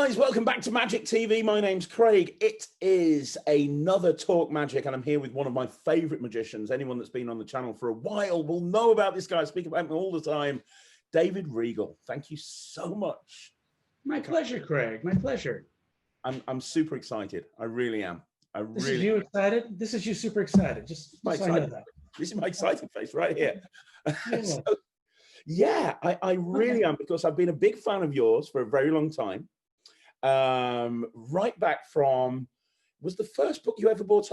guys, welcome back to Magic TV. My name's Craig. It is another Talk Magic, and I'm here with one of my favorite magicians. Anyone that's been on the channel for a while will know about this guy. I speak about him all the time. David Regal. Thank you so much. My pleasure, Craig. My pleasure. I'm super excited. I really am. This is you excited? This is you super excited. Just so I know that. This is my excited face right here. Yeah. I really am, because I've been a big fan of yours for a very long time. Right back from, was the first book you ever brought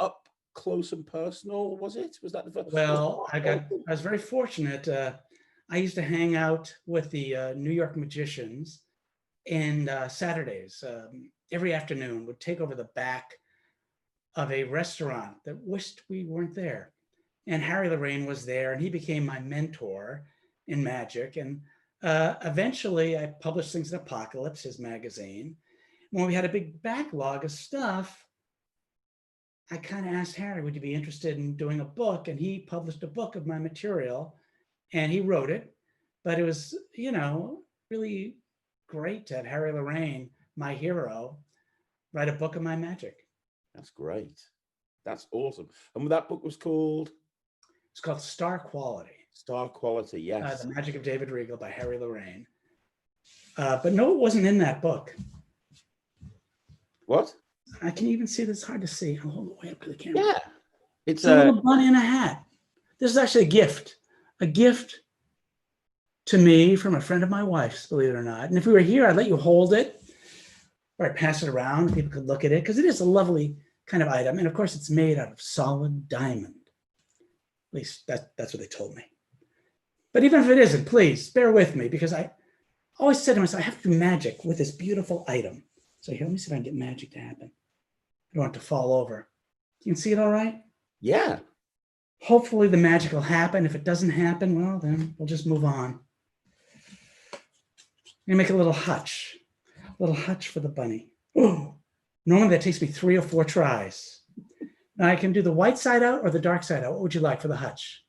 up close and personal, was it? Was that the first? Well, I was very fortunate. I used to hang out with the New York magicians, and Saturdays, every afternoon, would take over the back of a restaurant that wished we weren't there. And Harry Lorraine was there, and he became my mentor in magic. And eventually I published things in Apocalypse, his magazine. When we had a big backlog of stuff, I kind of asked Harry, would you be interested in doing a book? And he published a book of my material, and he wrote it. But it was, you know, really great to have Harry Lorraine, my hero, write a book of my magic. That's great. That's awesome. And that book was called? It's called Star Quality. Star Quality, yes. The Magic of David Regal by Harry Lorraine. But no, it wasn't in that book. What? I can even see this. Hard to see. I'll hold it way up to the camera. Yeah. It's a little bunny in a hat. This is actually a gift. A gift to me from a friend of my wife's, believe it or not. And if we were here, I'd let you hold it, or I'd pass it around. People could look at it, because it is a lovely kind of item. And of course, it's made out of solid diamond. At least that's what they told me. But even if it isn't, please bear with me, because I always said to myself, I have to do magic with this beautiful item. So here, let me see if I can get magic to happen. I don't want it to fall over. You can see it all right? Yeah. Hopefully the magic will happen. If it doesn't happen, well, then we'll just move on. I'm gonna make a little hutch for the bunny. Oh, normally that takes me 3 or 4 tries. Now I can do the white side out or the dark side out. What would you like for the hutch?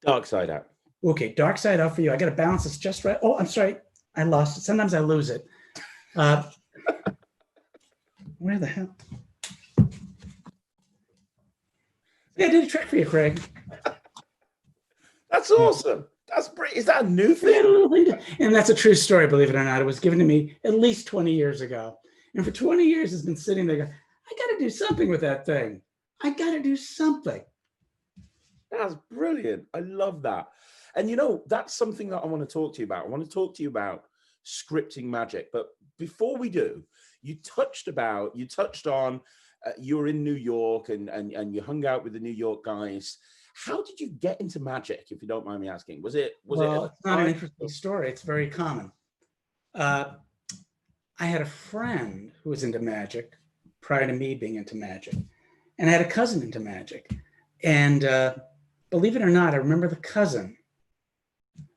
Dark side out. Okay, dark side out for you. I got to balance this just right. Oh, I'm sorry. I lost it. Sometimes I lose it. Where the hell? Yeah, I did a trick for you, Craig. That's awesome. That's great. Is that a new thing? And that's a true story, believe it or not. It was given to me at least 20 years ago. And for 20 years, it's been sitting there going, I got to do something with that thing. I got to do something. That's brilliant. I love that. And you know, that's something that I want to talk to you about. I want to talk to you about scripting magic. But before we do, you touched on you were in New York and you hung out with the New York guys. How did you get into magic, if you don't mind me asking? It's not an interesting story. It's very common. I had a friend who was into magic prior to me being into magic. And I had a cousin into magic. And believe it or not, I remember the cousin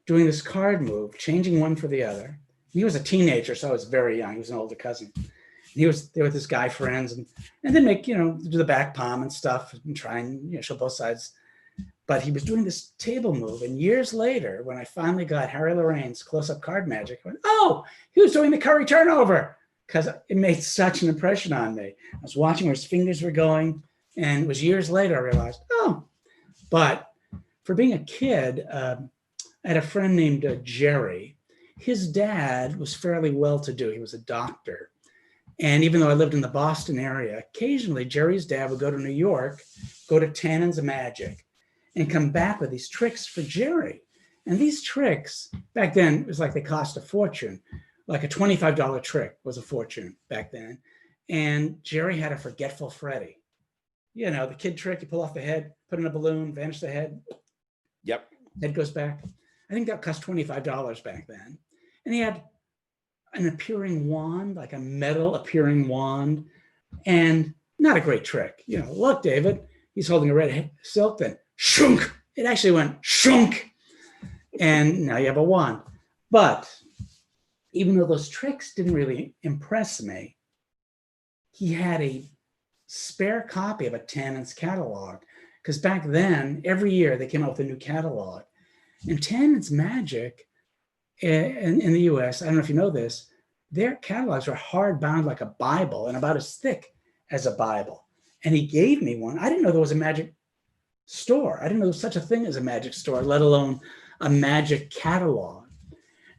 doing this card move, changing one for the other. He was a teenager, so I was very young. He was an older cousin. And he was there with his guy friends, and then make, do the back palm and stuff and try and show both sides. But he was doing this table move. And years later, when I finally got Harry Lorraine's close-up card magic, I went, oh, he was doing the curry turnover, because it made such an impression on me. I was watching where his fingers were going, and it was years later I realized, oh. But for being a kid, I had a friend named Jerry. His dad was fairly well-to-do. He was a doctor. And even though I lived in the Boston area, occasionally Jerry's dad would go to New York, go to Tannen's Magic, and come back with these tricks for Jerry. And these tricks, back then, it was like they cost a fortune. Like a $25 trick was a fortune back then. And Jerry had a Forgetful Freddy. The kid trick, you pull off the head, put in a balloon, vanish the head. Yep. Head goes back. I think that cost $25 back then. And he had an appearing wand, like a metal appearing wand, and not a great trick. Look, David, he's holding a red silk, then shunk. It actually went shunk. And now you have a wand. But even though those tricks didn't really impress me, he had a spare copy of a Tannen's catalog, because back then, every year they came out with a new catalog. And Tannen's Magic in the US, I don't know if you know this, their catalogs are hardbound like a Bible and about as thick as a Bible. And he gave me one. I didn't know there was a magic store. I didn't know there was such a thing as a magic store, let alone a magic catalog.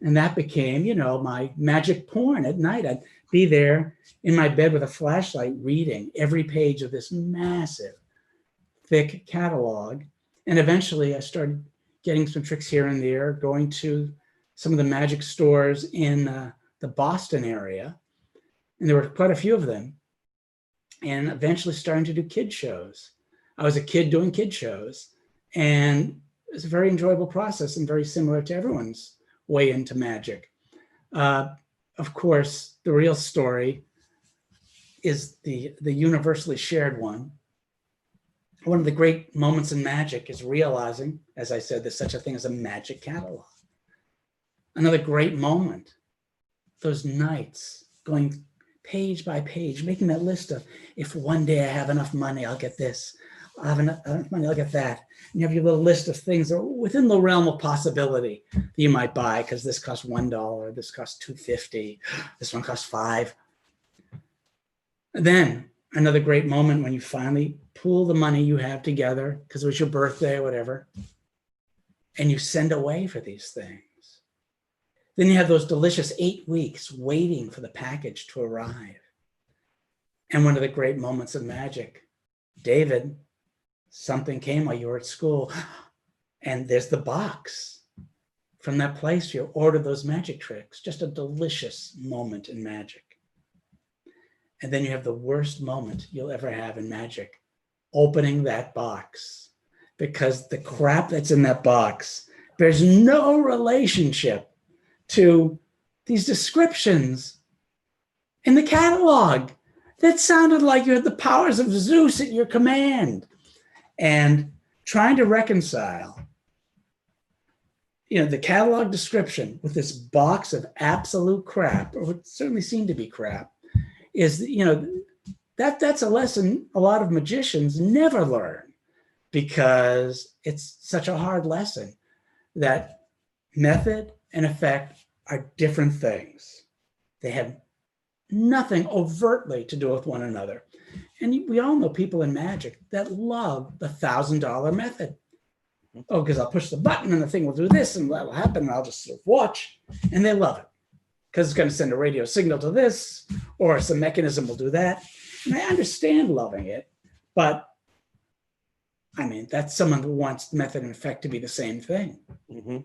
And that became, you know, my magic porn at night. I'd be there in my bed with a flashlight reading every page of this massive, thick catalog. And eventually I started getting some tricks here and there, going to some of the magic stores in the Boston area. And there were quite a few of them. And eventually starting to do kid shows. I was a kid doing kid shows. And it was a very enjoyable process and very similar to everyone's way into magic. Of course, the real story is the universally shared one. One of the great moments in magic is realizing, as I said, there's such a thing as a magic catalog. Another great moment, those nights going page by page, making that list of, if one day I have enough money, I'll get this. I have enough money, I'll get that. And you have your little list of things that are within the realm of possibility that you might buy, because this costs $1, this costs $2.50, this one costs $5. And then another great moment when you finally pool the money you have together, because it was your birthday or whatever, and you send away for these things. Then you have those delicious 8 weeks waiting for the package to arrive. And one of the great moments of magic, David, something came while you were at school, and there's the box from that place you ordered those magic tricks. Just a delicious moment in magic. And then you have the worst moment you'll ever have in magic, opening that box, because the crap that's in that box bears no relationship to these descriptions in the catalog that sounded like you had the powers of Zeus at your command. And trying to reconcile, you know, the catalog description with this box of absolute crap, or what certainly seemed to be crap, is, you know, that's a lesson a lot of magicians never learn, because it's such a hard lesson that method and effect are different things. They have nothing overtly to do with one another. And we all know people in magic that love the $1,000 method. Oh, because I'll push the button and the thing will do this and that'll happen, and I'll just sort of watch. And they love it because it's going to send a radio signal to this, or some mechanism will do that. And I understand loving it, but I mean, that's someone who wants method and effect to be the same thing. Mm-hmm.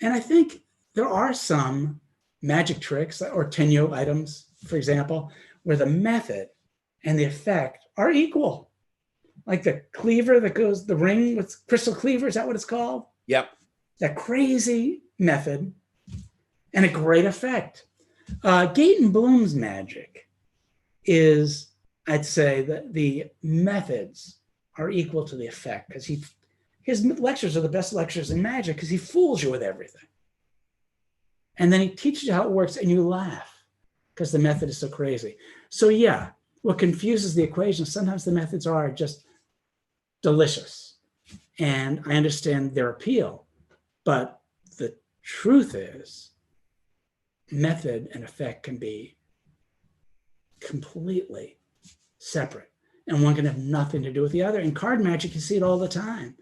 And I think there are some magic tricks or tenyo items, for example, where the method and the effect are equal. Like the cleaver that goes, the ring with crystal cleaver, is that what it's called? Yep. That crazy method and a great effect. Gate and Bloom's magic is, I'd say, that the methods are equal to the effect, because his lectures are the best lectures in magic, because he fools you with everything. And then he teaches you how it works and you laugh because the method is so crazy. So yeah, what confuses the equation, sometimes the methods are just delicious. And I understand their appeal, but the truth is method and effect can be completely separate, and one can have nothing to do with the other. In card magic, you see it all the time,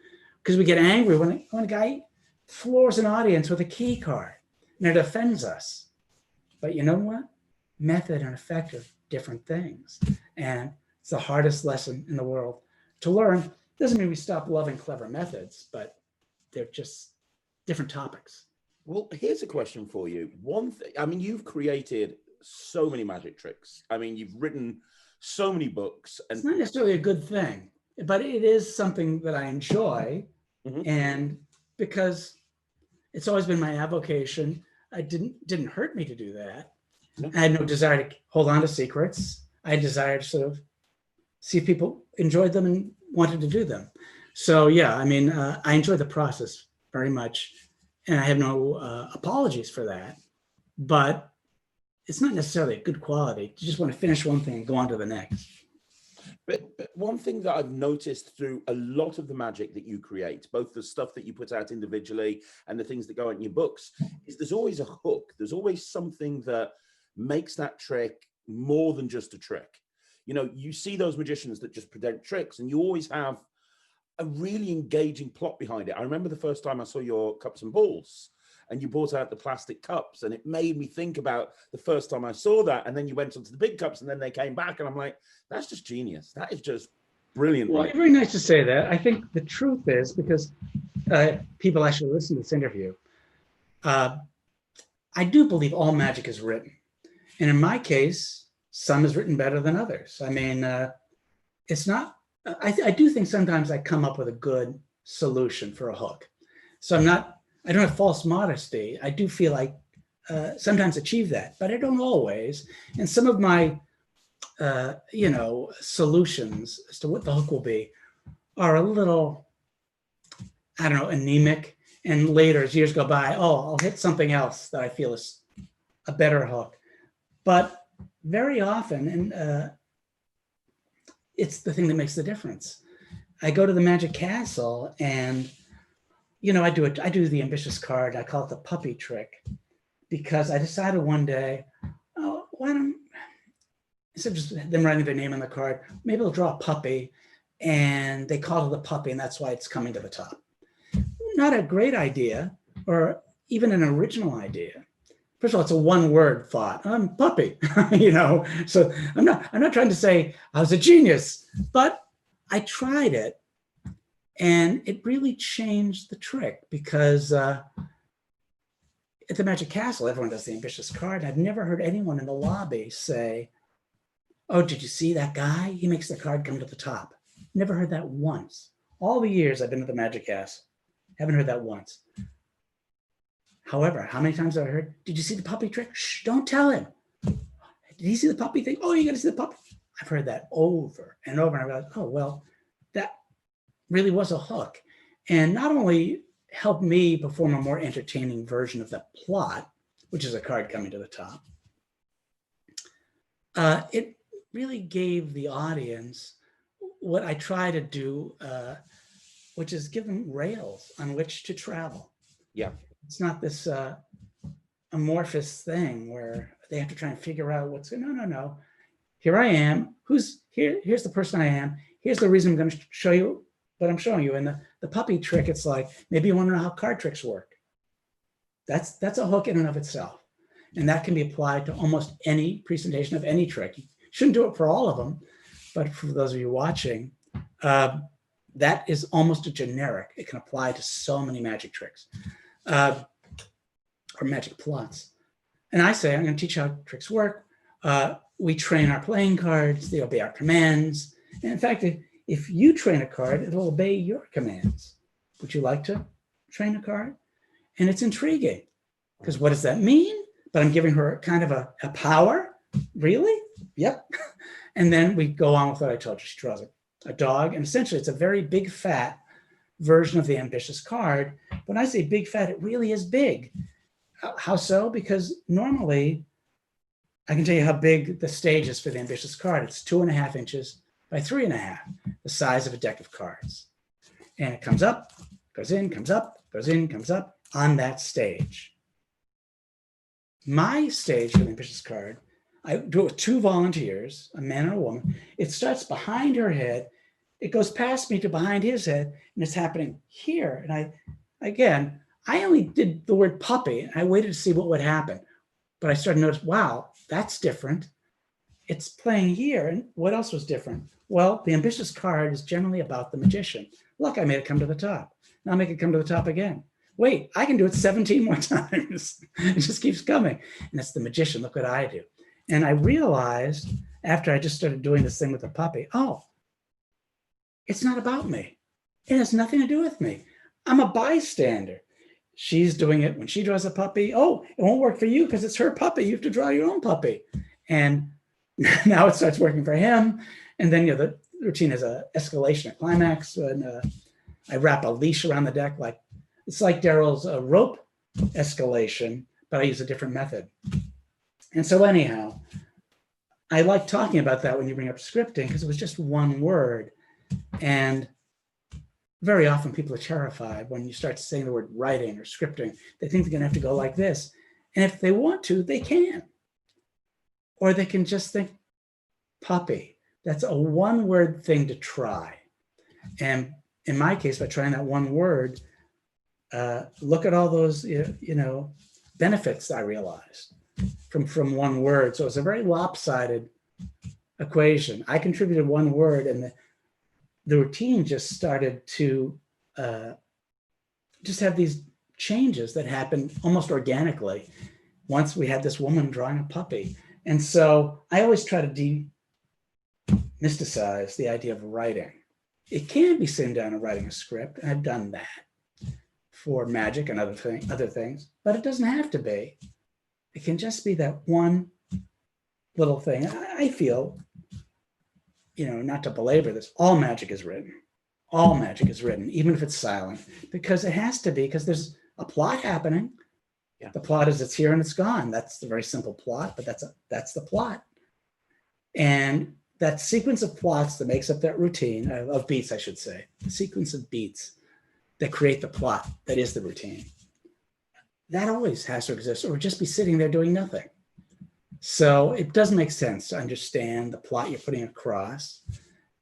because we get angry when a guy floors an audience with a key card and it offends us. But you know what? Method and effect are different things. And it's the hardest lesson in the world to learn. Doesn't mean we stop loving clever methods, but they're just different topics. Well, here's a question for you. One thing, I mean, you've created so many magic tricks. I mean, you've written so many books. And it's not necessarily a good thing, but it is something that I enjoy. Mm-hmm. And because it's always been my avocation, it didn't hurt me to do that. No. I had no desire to hold on to secrets. I had desire to sort of see if people enjoyed them and wanted to do them. So yeah, I mean, I enjoy the process very much, and I have no apologies for that. But it's not necessarily a good quality. You just want to finish one thing and go on to the next. But one thing that I've noticed through a lot of the magic that you create, both the stuff that you put out individually and the things that go out in your books, is there's always a hook. There's always something that makes that trick more than just a trick. You know, you see those magicians that just present tricks, and you always have a really engaging plot behind it. I remember the first time I saw your cups and balls, and you brought out the plastic cups, and it made me think about the first time I saw that. And then you went on to the big cups, and then they came back, and I'm like, that's just genius. That is just brilliant. Well, very nice to say that. I think the truth is, because people actually listen to this interview, I do believe all magic is written. And in my case, some is written better than others. I mean, it's not, I do think sometimes I come up with a good solution for a hook. So I don't have false modesty. I do feel like sometimes achieve that, but I don't always. And some of my, solutions as to what the hook will be are a little, I don't know, anemic. And later, as years go by, I'll hit something else that I feel is a better hook. But very often, and it's the thing that makes the difference. I go to the Magic Castle, and I do the ambitious card. I call it the puppy trick, because I decided one day, why don't, instead of just them writing their name on the card, maybe I'll draw a puppy, and they call it the puppy, and that's why it's coming to the top. Not a great idea, or even an original idea. First of all, it's a one-word thought. I'm puppy, So I'm not trying to say I was a genius, but I tried it, and it really changed the trick, because at the Magic Castle, everyone does the ambitious card. I've never heard anyone in the lobby say, "Oh, did you see that guy? He makes the card come to the top." Never heard that once. All the years I've been at the Magic Castle, haven't heard that once. However, how many times have I heard, "Did you see the puppy trick? Shh, don't tell him. Did he see the puppy thing? Oh, you got to see the puppy." I've heard that over and over, and I realized, oh, well, that really was a hook. And not only helped me perform a more entertaining version of the plot, which is a card coming to the top, it really gave the audience what I try to do, which is give them rails on which to travel. Yeah. It's not this amorphous thing where they have to try and figure out what's going on. No. Here I am. Who's here? Here's the person I am. Here's the reason I'm going to show you what I'm showing you. And the puppy trick, it's like, maybe you want to know how card tricks work. That's a hook in and of itself. And that can be applied to almost any presentation of any trick. You shouldn't do it for all of them, but for those of you watching, that is almost a generic. It can apply to so many magic tricks. Or magic plots. And I say, I'm going to teach you how tricks work. We train our playing cards. They obey our commands. And in fact, if you train a card, it will obey your commands. Would you like to train a card? And it's intriguing, because what does that mean? But I'm giving her kind of a power. Really? Yep. And then we go on with what I told you. She draws a dog. And essentially, it's a very big, fat version of the ambitious card. When I say big fat, it really is big. How so? Because normally, I can tell you how big the stage is for the ambitious card. It's 2.5 inches by 3.5, the size of a deck of cards. And it comes up, goes in, comes up, goes in, comes up on that stage. My stage for the ambitious card, I do it with 2 volunteers, a man and a woman. It starts behind her head. It goes past me to behind his head, and it's happening here. And I only did the word puppy, and I waited to see what would happen. But I started to notice, wow, that's different. It's playing here. And what else was different? Well, the ambitious card is generally about the magician. Look, I made it come to the top. Now I'll make it come to the top again. Wait, I can do it 17 more times. It just keeps coming. And it's the magician. Look what I do. And I realized after I just started doing this thing with the puppy, it's not about me. It has nothing to do with me. I'm a bystander. She's doing it when she draws a puppy. Oh, it won't work for you because it's her puppy. You have to draw your own puppy. And now it starts working for him. And then the routine is a escalation, a climax. And I wrap a leash around the deck. It's like Daryl's rope escalation, but I use a different method. And so anyhow, I like talking about that when you bring up scripting, because it was just one word. And very often people are terrified when you start saying the word writing or scripting. They think they're going to have to go like this. And if they want to, they can. or they can just think puppy. That's a one-word thing to try. And in my case, by trying that one word, look at all those, benefits I realized from one word. So it's a very lopsided equation. I contributed one word, and the routine just started to just have these changes that happened almost organically once we had this woman drawing a puppy. And so I always try to demysticize the idea of writing. It can be sitting down and writing a script, and I've done that for magic and other things, but it doesn't have to be. It can just be that one little thing. I feel, not to belabor this, all magic is written. All magic is written, even if it's silent, because it has to be, because there's a plot happening. Yeah. The plot is it's here and it's gone. That's the very simple plot, but that's the plot. And that sequence of plots that makes up that routine, of beats, I should say, the sequence of beats that create the plot that is the routine, that always has to exist, or just be sitting there doing nothing. So it does make sense to understand the plot you're putting across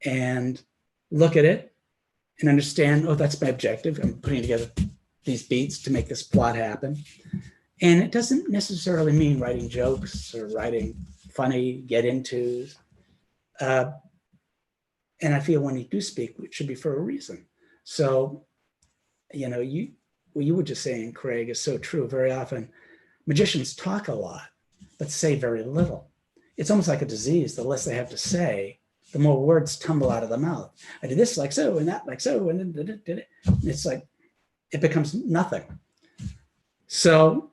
and look at it and understand, oh, that's my objective. I'm putting together these beats to make this plot happen. And it doesn't necessarily mean writing jokes or writing funny get-intos. And I feel when you do speak, it should be for a reason. So, what you were just saying, Craig, is so true. Very often, magicians talk a lot, but say very little. It's almost like a disease. The less they have to say, the more words tumble out of the mouth. I did this like so, and that like so, and then did it. It's like, it becomes nothing. So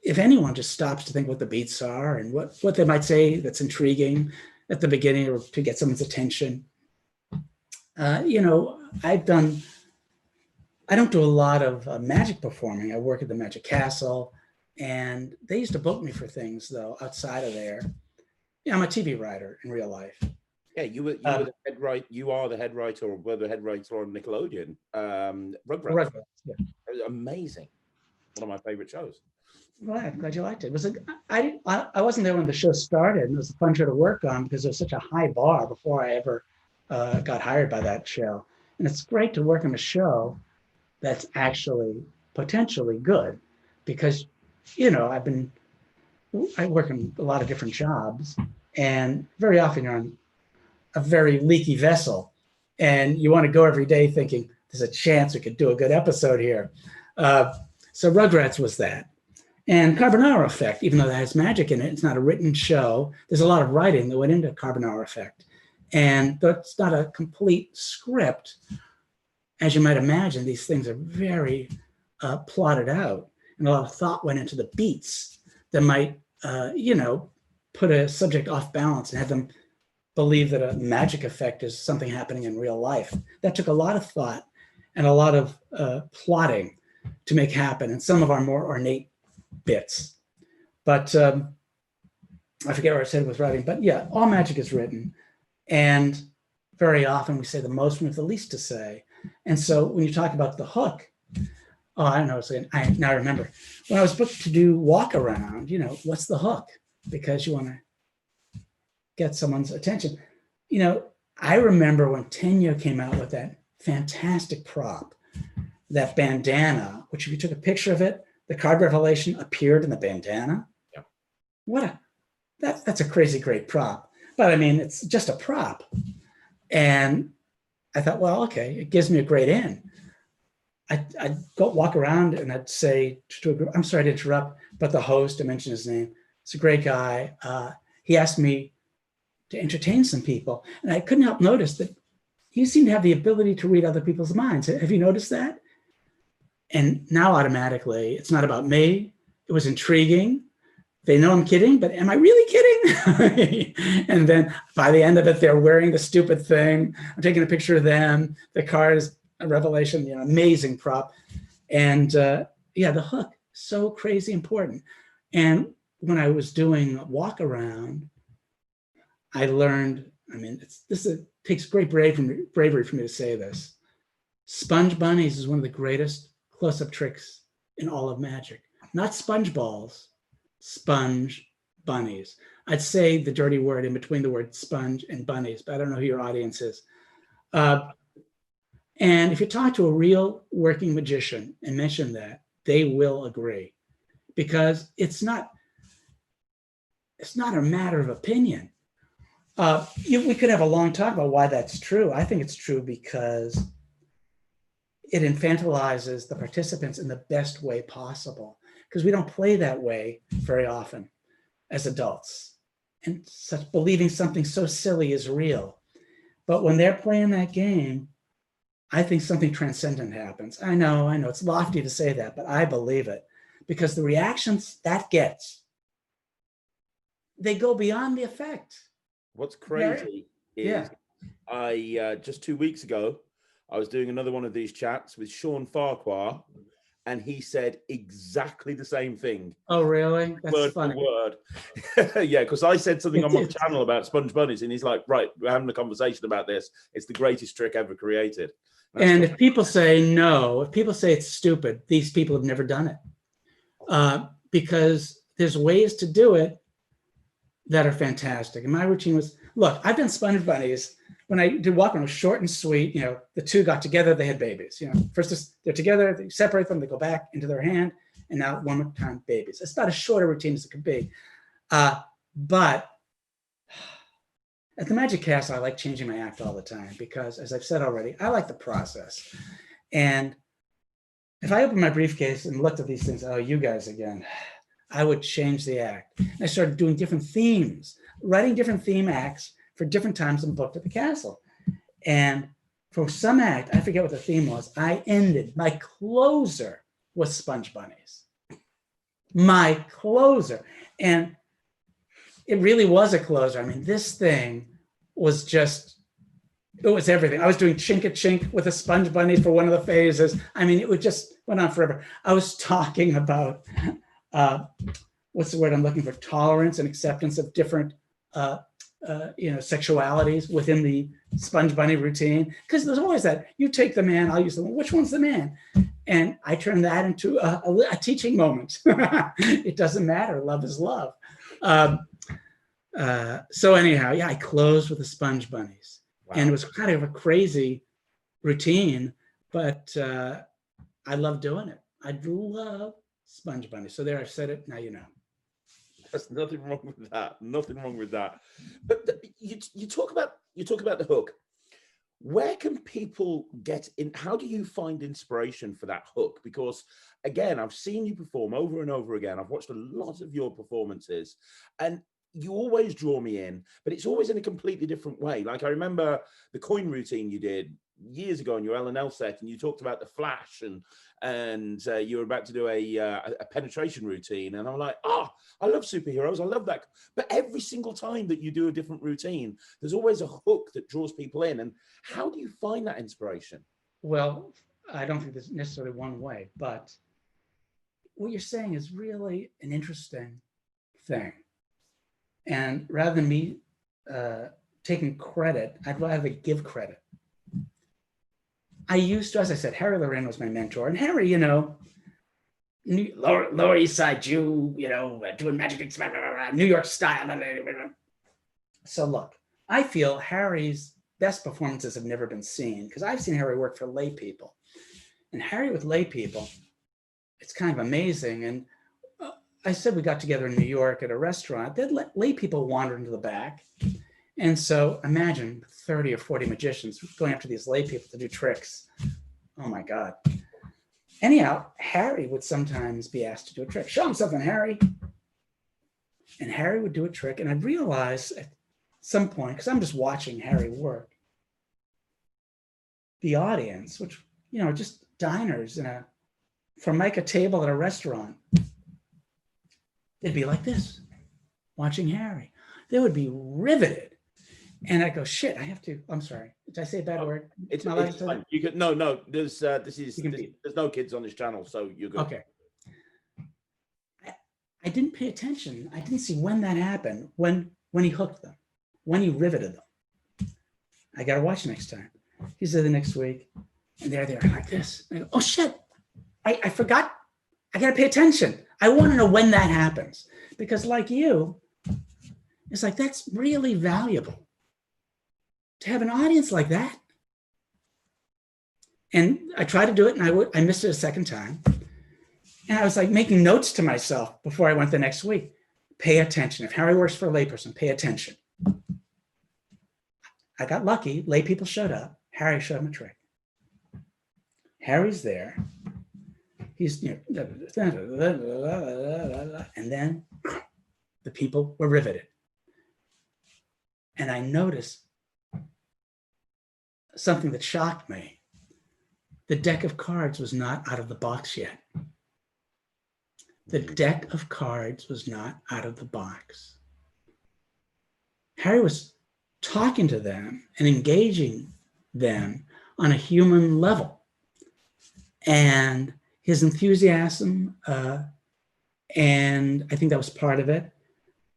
if anyone just stops to think what the beats are and what they might say that's intriguing at the beginning or to get someone's attention, I don't do a lot of magic performing. I work at the Magic Castle, and they used to book me for things, though, outside of there. Yeah, I'm a TV writer in real life. Yeah, you were the head writer. You are the head writer, or were the head writer on Nickelodeon. Rugrats. Yeah. It was amazing. One of my favorite shows. Well, I'm glad you liked it. I wasn't there when the show started, and it was a fun show to work on because there was such a high bar before I ever got hired by that show. And it's great to work on a show that's actually potentially good, because I work in a lot of different jobs, and very often you're on a very leaky vessel, and you want to go every day thinking there's a chance we could do a good episode here. So Rugrats was that. And Carbonaro Effect, even though that has magic in it, it's not a written show. There's a lot of writing that went into Carbonaro Effect. And that's not a complete script. As you might imagine, these things are very plotted out, and a lot of thought went into the beats that might, put a subject off balance and have them believe that a magic effect is something happening in real life. That took a lot of thought and a lot of plotting to make happen, and some of our more ornate bits. But I forget what I said with writing, but yeah, all magic is written. And very often we say the most when we have the least to say. And so when you talk about the hook, I don't know, I now remember. When I was booked to do walk around, what's the hook? Because you want to get someone's attention. I remember when Tenya came out with that fantastic prop, that bandana, which if you took a picture of it, the card revelation appeared in the bandana. Yeah. That's a crazy great prop. But I mean, it's just a prop. And I thought, well, okay, it gives me a great in. I'd go walk around and I'd say to a group, I'm sorry to interrupt, but the host, I mentioned his name, he's a great guy. He asked me to entertain some people. And I couldn't help notice that you seem to have the ability to read other people's minds. Have you noticed that? And now automatically, it's not about me. It was intriguing. They know I'm kidding, but am I really kidding? And then by the end of it, they're wearing the stupid thing. I'm taking a picture of them. The card is a revelation, amazing prop. And the hook, so crazy important. And when I was doing walk around, I learned, it takes great bravery for me to say this. Sponge bunnies is one of the greatest close-up tricks in all of magic. Not sponge balls, sponge bunnies. I'd say the dirty word in between the word sponge and bunnies, but I don't know who your audience is. And if you talk to a real working magician and mention that, they will agree, because it's not a matter of opinion. We could have a long talk about why that's true. I think it's true because it infantilizes the participants in the best way possible, because we don't play that way very often as adults, and such believing something so silly is real. But when they're playing that game, I think something transcendent happens. I know it's lofty to say that, but I believe it, because the reactions that gets, they go beyond the effect. What's crazy is I just 2 weeks ago, I was doing another one of these chats with Sean Farquhar, and he said exactly the same thing. Oh, really? That's word funny. for word. Yeah, because I said something on my channel about sponge bunnies, and he's like, right, we're having a conversation about this. It's the greatest trick ever created. And if people say no, if people say it's stupid, these people have never done it. Because there's ways to do it that are fantastic. And my routine was, look, I've done sponge bunnies. When I did walk, it was short and sweet. The two got together, they had babies. First they're together, they separate them, they go back into their hand, and now one more time, babies. It's about as short a routine as it could be. But at the Magic Castle, I like changing my act all the time, because, as I've said already, I like the process. And if I opened my briefcase and looked at these things, oh, you guys again, I would change the act. And I started doing different themes, writing different theme acts for different times I'm booked at the castle. And for some act, I forget what the theme was, I ended, my closer was sponge bunnies. My closer. And it really was a closer. I mean, this thing was just, it was everything. I was doing chink a chink with a sponge bunny for one of the phases. I mean, it just went on forever. I was talking about, what's the word I'm looking for? Tolerance and acceptance of different, sexualities within the sponge bunny routine. Because there's always that, you take the man, I'll use the woman. Which one's the man? And I turned that into a teaching moment. It doesn't matter. Love is love. So anyhow, I closed with the sponge bunnies. Wow. And it was kind of a crazy routine, but I love doing it. I love sponge bunnies. So there, I've said it. Now you know. There's nothing wrong with that. Nothing wrong with that. But you talk about the hook. Where can people get in? How do you find inspiration for that hook? Because again, I've seen you perform over and over again. I've watched a lot of your performances, and you always draw me in, but it's always in a completely different way. Like I remember the coin routine you did years ago on your L&L set, and you talked about the flash, and you were about to do a penetration routine, and I'm like, I love superheroes, I love that. But every single time that you do a different routine, there's always a hook that draws people in. And how do you find that inspiration? Well, I don't think there's necessarily one way, but what you're saying is really an interesting thing. And rather than me taking credit, I'd rather give credit. I used to, as I said, Harry Lorraine was my mentor. And Harry, Lower East Side Jew, doing magic, New York style. So look, I feel Harry's best performances have never been seen, because I've seen Harry work for lay people. And Harry with lay people, it's kind of amazing. And I said we got together in New York at a restaurant. They'd let lay people wander into the back. And so imagine 30 or 40 magicians going after these lay people to do tricks. Oh my God. Anyhow, Harry would sometimes be asked to do a trick. Show him something, Harry. And Harry would do a trick. And I'd realize at some point, because I'm just watching Harry work, the audience, which, just diners in a Formica table at a restaurant, they'd be like this, watching Harry. They would be riveted. And I go, shit, I'm sorry. Did I say a bad word? It's fine. You can, no, there's no kids on this channel, so you're good. Okay. I didn't pay attention. I didn't see when that happened, when he hooked them, when he riveted them. I got to watch next time. He's there the next week, and they're there like this. And I go, oh shit, I forgot. I got to pay attention. I want to know when that happens, because like you, It's like, that's really valuable to have an audience like that. And I tried to do it, and I missed it a second time. And I was like making notes to myself before I went the next week. Pay attention. If Harry works for a layperson, pay attention. I got lucky. Lay people showed up. Harry showed him a trick. Harry's there. He's, and then the people were riveted. And I noticed something that shocked me. The deck of cards was not out of the box yet. The deck of cards was not out of the box. Harry was talking to them and engaging them on a human level. And his enthusiasm, and I think that was part of it,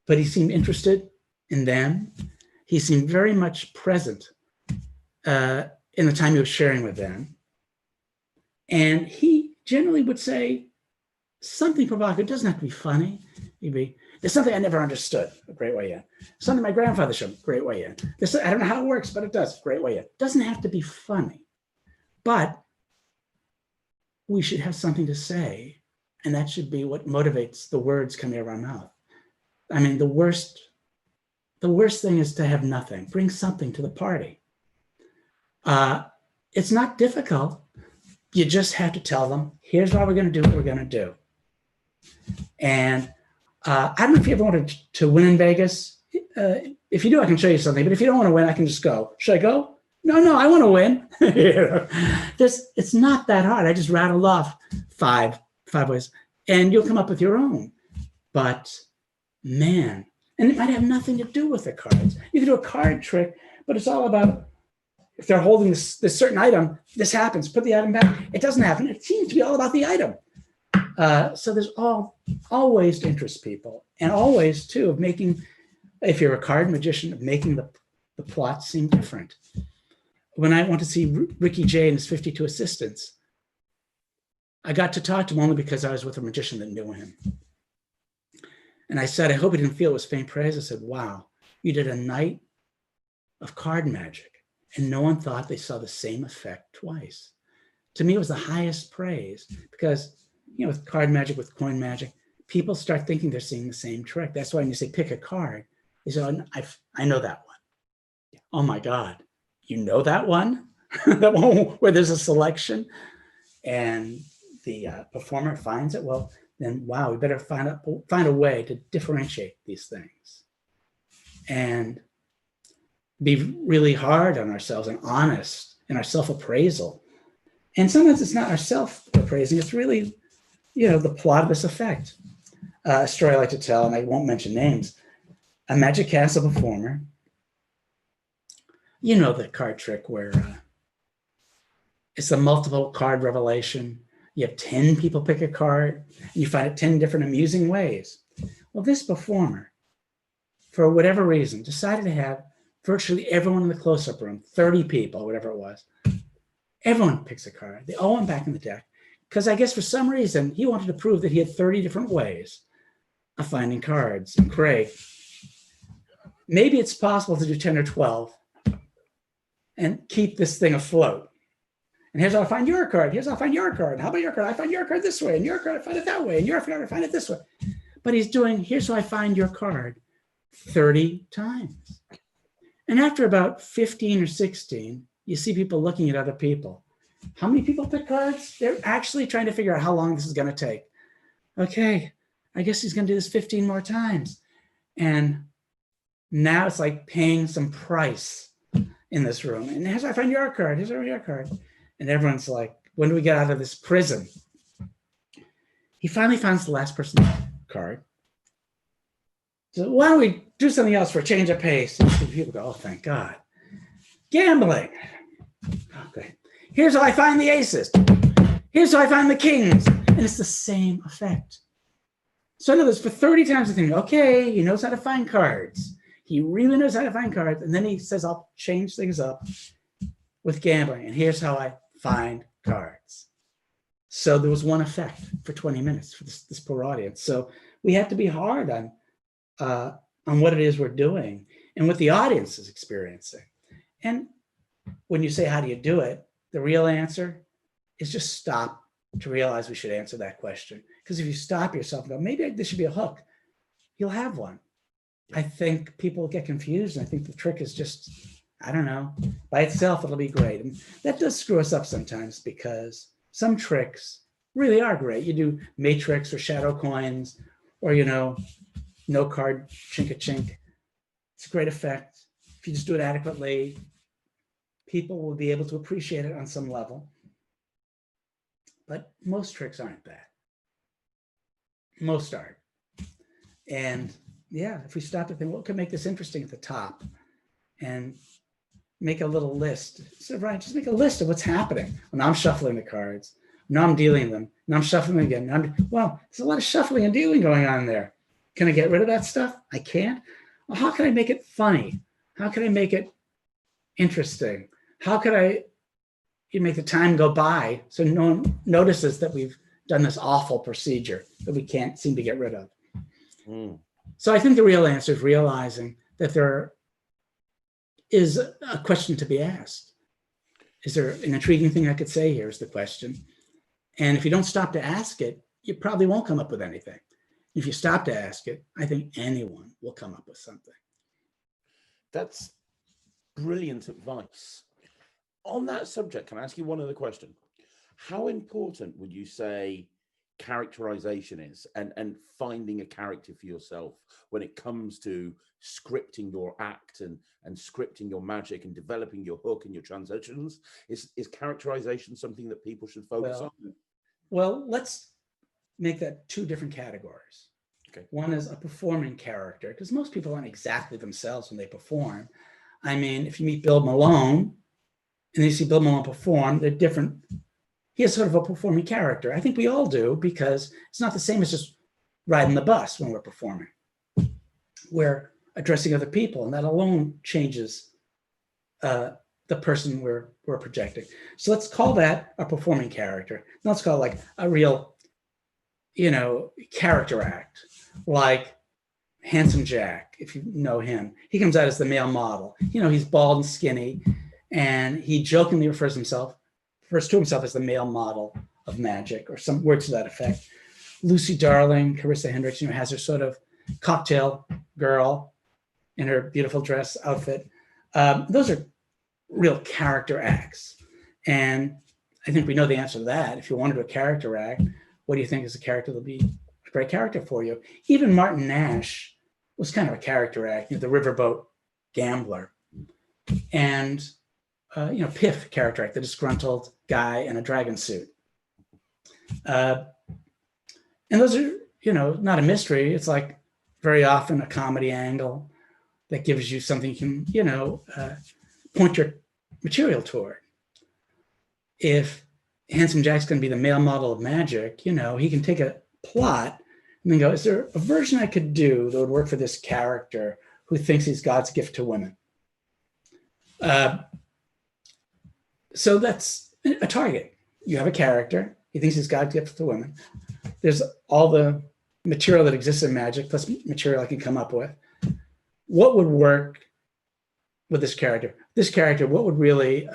but he seemed interested in them. He seemed very much present in the time he was sharing with them. And he generally would say something provocative. It doesn't have to be funny. There's something I never understood. A great way in. Something my grandfather showed me. Great way in. I don't know how it works, but it does. Great way in. It doesn't have to be funny, but we should have something to say, and that should be what motivates the words coming out of our mouth. I mean, the worst thing is to have nothing. Bring something to the party. It's not difficult. You just have to tell them, here's what we're going to do, what we're going to do. And I don't know if you ever wanted to win in Vegas. If you do, I can show you something. But if you don't want to win, I can just go. Should I go? No, I want to win. It's not that hard. I just rattled off five ways, and you'll come up with your own. But man, and it might have nothing to do with the cards. You can do a card trick, but it's all about, if they're holding this certain item, this happens. Put the item back. It doesn't happen. It seems to be all about the item. So there's all ways to interest people, and all ways too of making, if you're a card magician, of making the plot seem different. When I went to see Ricky Jay and his 52 assistants, I got to talk to him only because I was with a magician that knew him. And I said, I hope he didn't feel it was faint praise. I said, wow, you did a night of card magic, and no one thought they saw the same effect twice. To me, it was the highest praise, because, with card magic, with coin magic, people start thinking they're seeing the same trick. That's why when you say pick a card, they say, oh, I know that one. Oh my God, you know that one? That one where there's a selection and the performer finds it? Well, then, wow, we better find a way to differentiate these things and be really hard on ourselves and honest in our self-appraisal. And sometimes it's not our self-appraising, it's really, the plot of this effect. A story I like to tell, and I won't mention names, a Magic Castle performer, the card trick where it's a multiple card revelation. You have 10 people pick a card, and you find it 10 different amusing ways. Well, this performer, for whatever reason, decided to have virtually everyone in the close-up room, 30 people, whatever it was, everyone picks a card. They all went back in the deck, because I guess for some reason, he wanted to prove that he had 30 different ways of finding cards. And Craig, maybe it's possible to do 10 or 12 and keep this thing afloat. And here's how I find your card. Here's how I find your card. How about your card? I find your card this way, and your card, I find it that way, and your card, I find it this way. But he's doing, here's how I find your card 30 times. And after about 15 or 16, you see people looking at other people. How many people pick cards? They're actually trying to figure out how long this is going to take. Okay, I guess he's going to do this 15 more times. And now it's like paying some price in this room. And here's how I find your card. Here's your card. And everyone's like, when do we get out of this prison? He finally finds the last person's card. So why don't we do something else for a change of pace? And people go, oh, thank God. Gambling. Okay. Here's how I find the aces. Here's how I find the kings. And it's the same effect. So in other words, for 30 times, I think, okay, he knows how to find cards. He really knows how to find cards. And then he says, I'll change things up with gambling. And here's how I find cards. So there was one effect for 20 minutes for this poor audience. So we have to be hard on on what it is we're doing and what the audience is experiencing. And when you say, how do you do it? The real answer is just stop to realize we should answer that question. Because if you stop yourself and go, maybe this should be a hook, you'll have one. I think people get confused. And I think the trick is just, I don't know, by itself, it'll be great. And that does screw us up sometimes because some tricks really are great. You do matrix or shadow coins or, no card chink-a-chink. It's a great effect. If you just do it adequately, people will be able to appreciate it on some level. But most tricks aren't that. Most aren't. And yeah, if we stop to think, what could make this interesting at the top and make a little list. So Ryan, just make a list of what's happening. When I'm shuffling the cards, now I'm dealing them, now I'm shuffling again. Well, there's a lot of shuffling and dealing going on there. Can I get rid of that stuff? I can't. Well, how can I make it funny? How can I make it interesting? How could I make the time go by so no one notices that we've done this awful procedure that we can't seem to get rid of? So I think the real answer is realizing that there is a question to be asked. Is there an intriguing thing I could say here is the question. And if you don't stop to ask it, you probably won't come up with anything. If you stop to ask it, I think anyone will come up with something. That's brilliant advice. On that subject, can I ask you one other question? How important would you say characterization is and finding a character for yourself when it comes to scripting your act and scripting your magic and developing your hook and your transitions? Is characterization something that people should focus on? Well, let's make that two different categories. Okay. One is a performing character, because most people aren't exactly themselves when they perform. I mean, if you meet Bill Malone and you see Bill Malone perform, they're different. He has sort of a performing character. I think we all do, because it's not the same as just riding the bus when we're performing. We're addressing other people, and that alone changes the person we're projecting. So let's call that a performing character. Let's call it like a real, character act, like Handsome Jack, if you know him. He comes out as the male model. He's bald and skinny, and he jokingly refers to himself as the male model of magic, or some words to that effect. Lucy Darling, Carissa Hendricks, has her sort of cocktail girl in her beautiful dress outfit. Those are real character acts. And I think we know the answer to that. If you want to do a character act, what do you think is a character that'll be a great character for you? Even Martin Nash was kind of a character act, the riverboat gambler. And Piff character act, the disgruntled guy in a dragon suit. And those are, not a mystery. It's like very often a comedy angle that gives you something you can, point your material toward. If Handsome Jack's going to be the male model of magic, he can take a plot and then go, is there a version I could do that would work for this character who thinks he's God's gift to women? So that's a target. You have a character. He thinks he's God's gift to women. There's all the material that exists in magic, plus material I can come up with. What would work with this character? This character, what would really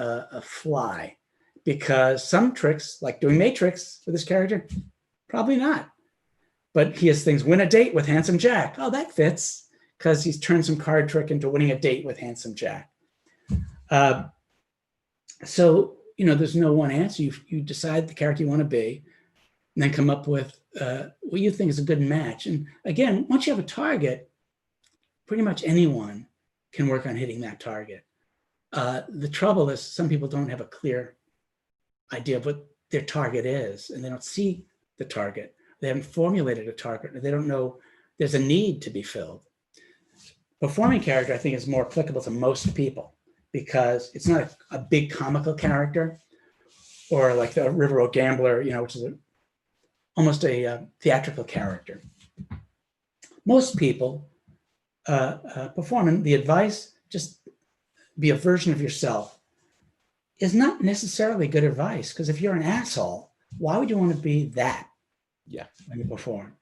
fly? Because some tricks, like doing Matrix for this character, probably not. But he has things, win a date with Handsome Jack. Oh, that fits, because he's turned some card trick into winning a date with Handsome Jack. So, there's no one answer. You decide the character you want to be, and then come up with what you think is a good match. And again, once you have a target, pretty much anyone can work on hitting that target. The trouble is some people don't have a clear idea of what their target is, and they don't see the target. They haven't formulated a target, and they don't know there's a need to be filled. Performing character, I think, is more applicable to most people, because it's not a big comical character, or like the Riverboat Gambler, which is almost a theatrical character. Most people performing, the advice, just be a version of yourself, is not necessarily good advice, because if you're an asshole, why would you want to be that? Yeah. When you perform?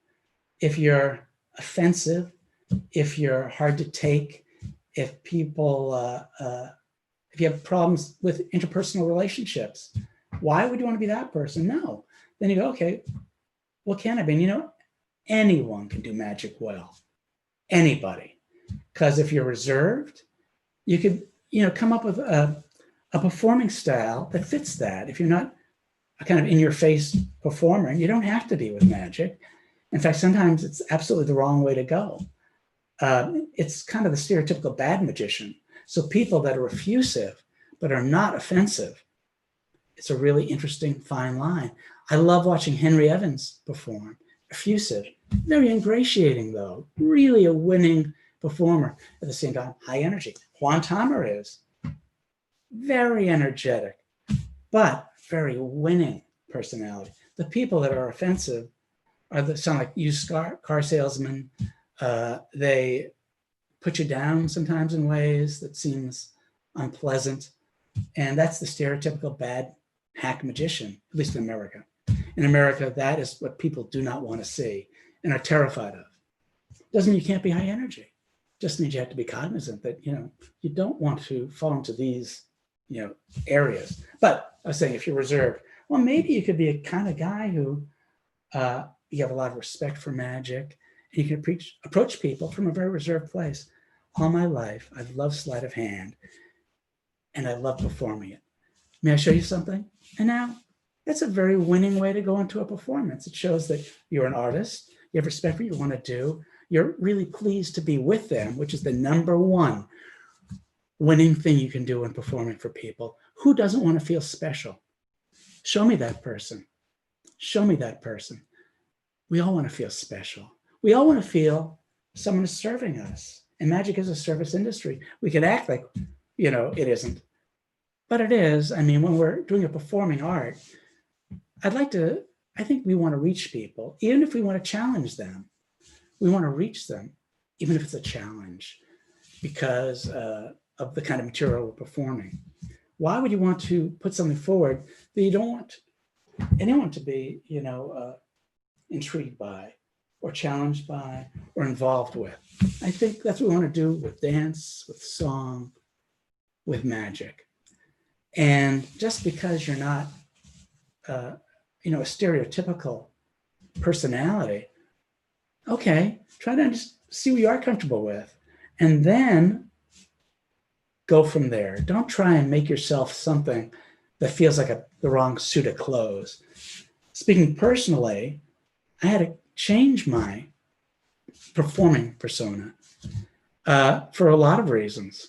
If you're offensive, if you're hard to take, if people, if you have problems with interpersonal relationships, why would you want to be that person? No. Then you go, okay, what can I be? And, you know, anyone can do magic well. Anybody. Because if you're reserved, you could, you know, come up with a performing style that fits that. If you're not a kind of in-your-face performer, you don't have to be with magic. In fact, sometimes it's absolutely the wrong way to go. It's kind of the stereotypical bad magician. So people that are effusive but are not offensive, it's a really interesting fine line. I love watching Henry Evans perform. Effusive, very ingratiating though, really a winning performer. At the same time, high energy. Juan Tamar is very energetic, but very winning personality. The people that are offensive are the sound like used car salesmen. They put you down sometimes in ways that seems unpleasant. And that's the stereotypical bad hack magician, at least in America. In America, that is what people do not want to see and are terrified of. Doesn't mean you can't be high energy. Just means you have to be cognizant that, you know, you don't want to fall into these, you know, areas. But I was saying, if you're reserved, well, maybe you could be a kind of guy who you have a lot of respect for magic, and you can approach people from a very reserved place. All my life, I've loved sleight of hand, and I love performing it. May I show you something? And now, that's a very winning way to go into a performance. It shows that you're an artist, you have respect for what you want to do, you're really pleased to be with them, which is the number one winning thing you can do in performing for people. Who doesn't want to feel special? Show me that person. Show me that person. We all want to feel special. We all want to feel someone is serving us. And magic is a service industry. We can act like, you know, it isn't. But it is. I mean, when we're doing a performing art, I think we want to reach people, even if we want to challenge them. We want to reach them, even if it's a challenge, because of the kind of material we're performing. Why would you want to put something forward that you don't want anyone to be, you know, intrigued by, or challenged by, or involved with? I think that's what we want to do with dance, with song, with magic. And just because you're not, you know, a stereotypical personality, okay, try to just see what you are comfortable with, and then go from there. Don't try and make yourself something that feels like the wrong suit of clothes. Speaking personally, I had to change my performing persona for a lot of reasons.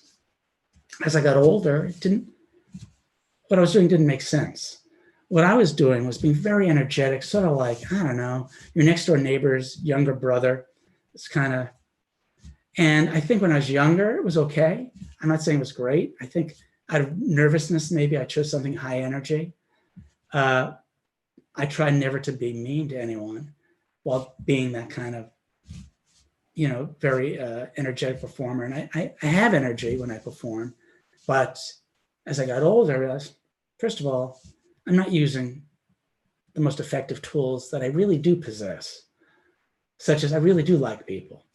As I got older, what I was doing didn't make sense. What I was doing was being very energetic, sort of like, I don't know, your next door neighbor's younger brother. It's kind of, and I think when I was younger, it was okay. I'm not saying it was great. I think out of nervousness, maybe I chose something high energy. I tried never to be mean to anyone while being that kind of, you know, very energetic performer. And I have energy when I perform, but as I got older, I realized, first of all, I'm not using the most effective tools that I really do possess, such as I really do like people.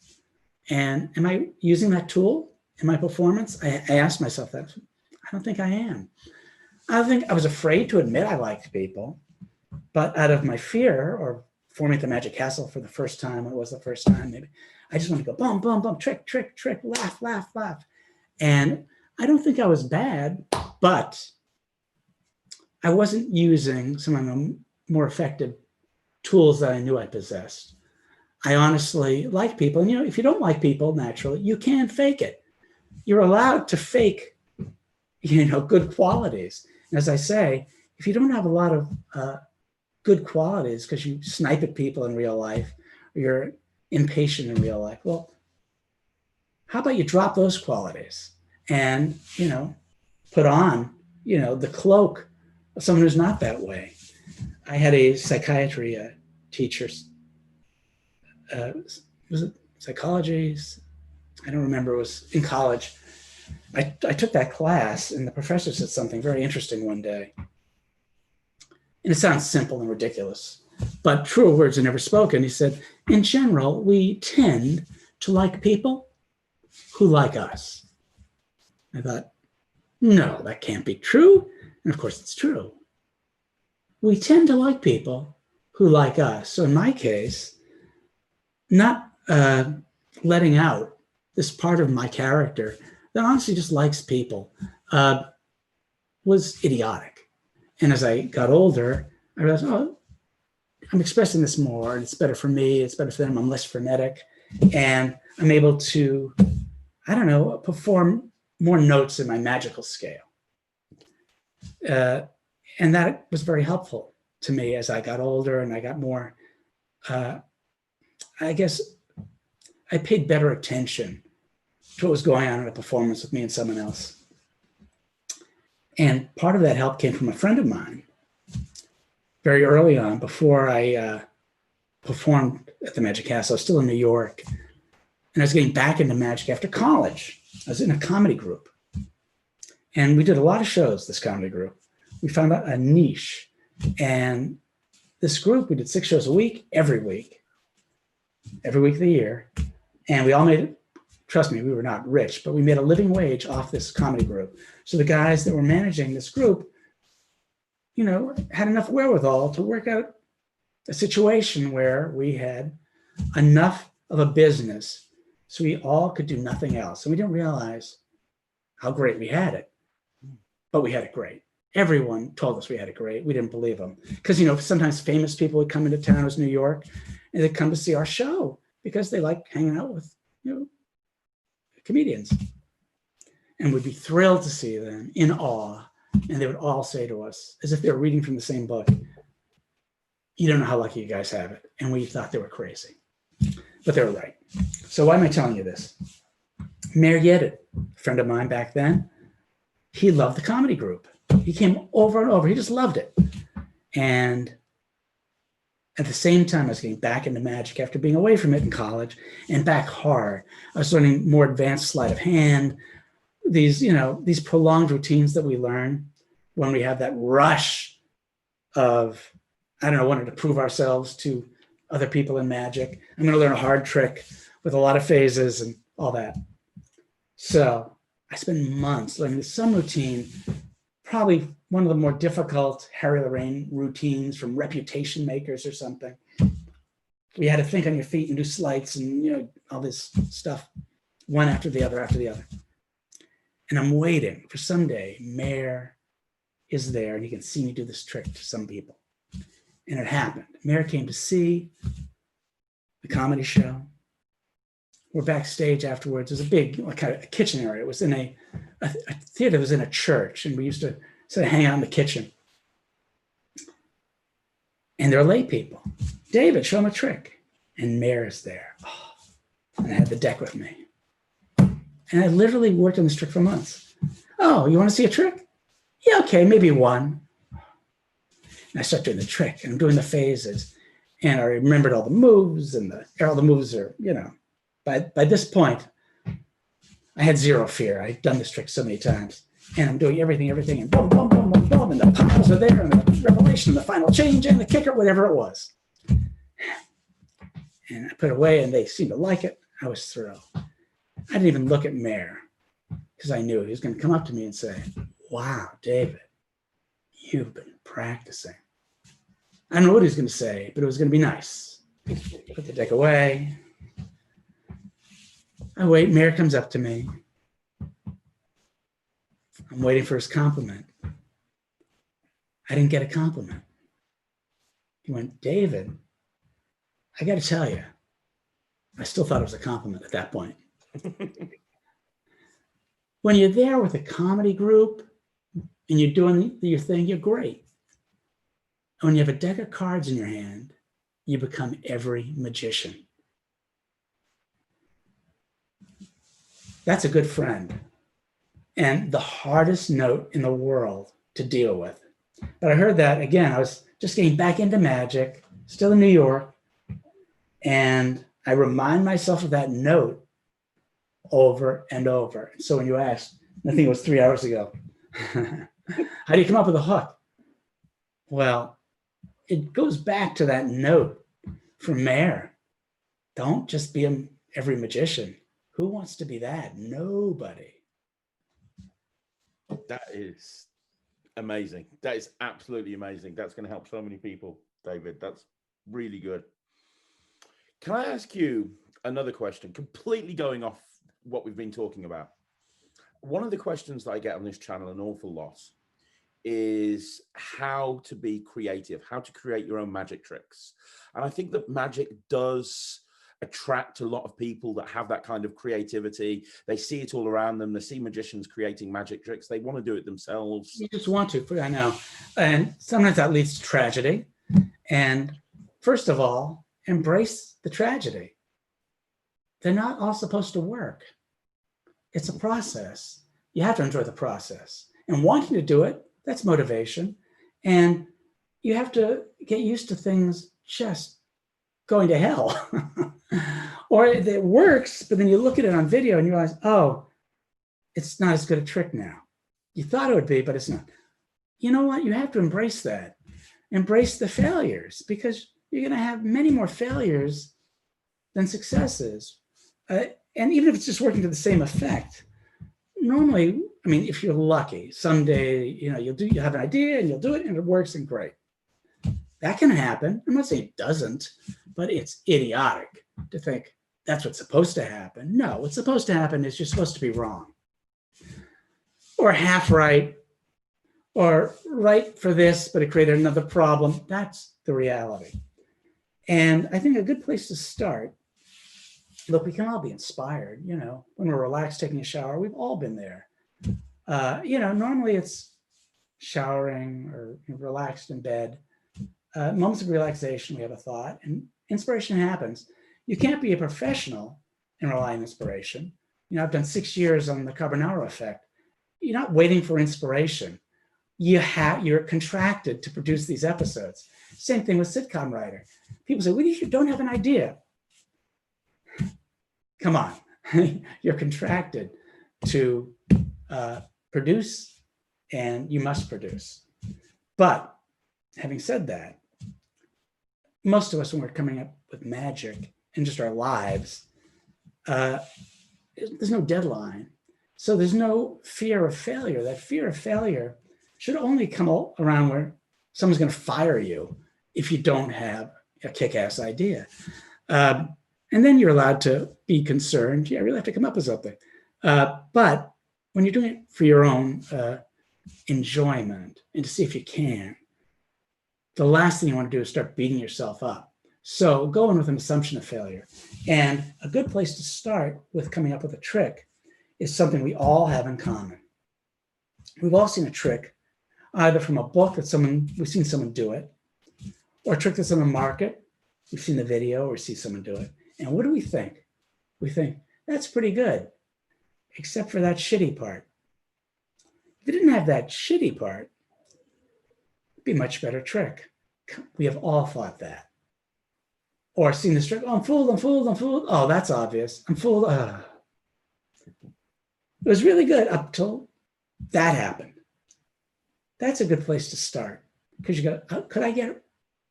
And am I using that tool in my performance? I asked myself that. I don't think I am. I think I was afraid to admit I liked people, but out of my fear, or forming at the Magic Castle for the first time, when it was the first time, maybe, I just want to go boom, boom, boom, trick, trick, trick, laugh, laugh, laugh. And I don't think I was bad, but I wasn't using some of the more effective tools that I knew I possessed. I honestly like people. And, you know, if you don't like people naturally, you can fake it. You're allowed to fake, you know, good qualities. And as I say, if you don't have a lot of good qualities because you snipe at people in real life, or you're impatient in real life, well, how about you drop those qualities and, you know, put on, you know, the cloak of someone who's not that way. I had a psychiatry teacher. Was it psychology? I don't remember. It was in college. I took that class, and the professor said something very interesting one day. And it sounds simple and ridiculous, but truer words are never spoken. He said, in general, we tend to like people who like us. I thought, no, that can't be true. And of course, it's true. We tend to like people who like us. So in my case, not letting out this part of my character that honestly just likes people was idiotic. And as I got older, I realized, oh, I'm expressing this more, and it's better for me, it's better for them, I'm less frenetic, and I'm able to, I don't know, perform more notes in my magical scale. And that was very helpful to me as I got older and I got more, I guess I paid better attention to what was going on in a performance with me and someone else. And part of that help came from a friend of mine very early on, before I performed at the Magic Castle. I was still in New York, and I was getting back into magic after college. I was in a comedy group, and we did a lot of shows, this comedy group. We found out a niche, and this group, we did 6 shows a week, every week of the year. And we all made it, trust me, we were not rich, but we made a living wage off this comedy group. So the guys that were managing this group, you know, had enough wherewithal to work out a situation where we had enough of a business so we all could do nothing else. And we didn't realize how great we had it, but we had it great. Everyone told us we had it great. We didn't believe them. Because, you know, sometimes famous people would come into town, as New York, and they'd come to see our show because they like hanging out with, you know, comedians. And we'd be thrilled to see them, in awe. And they would all say to us, as if they were reading from the same book, you don't know how lucky you guys have it. And we thought they were crazy, but they were right. So why am I telling you this? Mayor Yedid, a friend of mine back then, he loved the comedy group. He came over and over. He just loved it. And at the same time, I was getting back into magic after being away from it in college, and back hard. I was learning more advanced sleight of hand, these, you know, these prolonged routines that we learn when we have that rush of, I don't know, wanting to prove ourselves to other people in magic. I'm going to learn a hard trick with a lot of phases and all that. So I spent months learning some routine, probably one of the more difficult Harry Lorraine routines from Reputation Makers or something. We had to think on your feet and do sleights and, you know, all this stuff, one after the other after the other. And I'm waiting for someday Mayor is there and he can see me do this trick to some people. And it happened. Mayor came to see the comedy show. We're backstage afterwards. There's a big, like, kind of a kitchen area. It was in a theater. It was in a church, and we used to sort of hang out in the kitchen. And there are lay people. David, show him a trick. And Mayor is there. Oh, and I had the deck with me. And I literally worked on this trick for months. Oh, you want to see a trick? Yeah, okay, maybe one. And I start doing the trick, and I'm doing the phases. And I remembered all the moves, and all the moves are, you know, by this point, I had zero fear. I'd done this trick so many times. And I'm doing everything, and boom, boom, boom, boom, boom, and the pops are there, and the revelation, and the final change, and the kicker, whatever it was. And I put it away, and they seemed to like it. I was thrilled. I didn't even look at Mayor, because I knew he was going to come up to me and say, wow, David, you've been practicing. I don't know what he was going to say, but it was going to be nice. Put the deck away. I wait. Mayor comes up to me. I'm waiting for his compliment. I didn't get a compliment. He went, David, I got to tell you, I still thought it was a compliment at that point. When you're there with a comedy group and you're doing your thing, you're great. And when you have a deck of cards in your hand, you become every magician. That's a good friend. And the hardest note in the world to deal with. But I heard that, again, I was just getting back into magic, still in New York. And I remind myself of that note over and over. So when you asked, I think it was 3 hours ago, how do you come up with a hook? Well, it goes back to that note from Mayor. Don't just be every magician. Who wants to be that? Nobody. That is amazing. That is absolutely amazing. That's going to help so many people, David. That's really good. Can I ask you another question, completely going off what we've been talking about? One of the questions that I get on this channel an awful lot is how to be creative, how to create your own magic tricks. And I think that magic does attract a lot of people that have that kind of creativity. They see it all around them. They see magicians creating magic tricks. They want to do it themselves. You just want to, I know. And sometimes that leads to tragedy. And first of all, embrace the tragedy. They're not all supposed to work. It's a process. You have to enjoy the process. And wanting to do it, that's motivation. And you have to get used to things just going to hell. Or it works, but then you look at it on video and you realize, oh, it's not as good a trick now. You thought it would be, but it's not. You know what? You have to embrace that. Embrace the failures, because you're going to have many more failures than successes. And even if it's just working to the same effect, normally, I mean, if you're lucky, someday, you'll have an idea and you'll do it and it works and great. That can happen. I'm not saying it doesn't, but it's idiotic to think that's what's supposed to happen. No, what's supposed to happen is you're supposed to be wrong, or half right, or right for this, but it created another problem. That's the reality. And I think a good place to start, look, we can all be inspired, when we're relaxed, taking a shower, we've all been there. Normally it's showering or relaxed in bed. Moments of relaxation, we have a thought, and inspiration happens. You can't be a professional and rely on inspiration. I've done 6 years on the Carbonaro effect. You're not waiting for inspiration. You're contracted to produce these episodes. Same thing with sitcom writer. People say, well, you don't have an idea. Come on, you're contracted to produce, and you must produce. But having said that, most of us, when we're coming up with magic in just our lives, there's no deadline. So there's no fear of failure. That fear of failure should only come around where someone's going to fire you if you don't have a kick-ass idea. And then you're allowed to be concerned. Yeah, I really have to come up with something. But when you're doing it for your own enjoyment and to see if you can, the last thing you want to do is start beating yourself up. So go in with an assumption of failure. And a good place to start with coming up with a trick is something we all have in common. We've all seen a trick, either from a book that we've seen someone do it, or a trick that's on the market. We've seen the video or see someone do it. And what do we think? We think, that's pretty good, except for that shitty part. If it didn't have that shitty part, it'd be a much better trick. We have all thought that. Or seen this trick, oh, I'm fooled. Oh, that's obvious. I'm fooled. It was really good up till that happened. That's a good place to start, because you go, could I get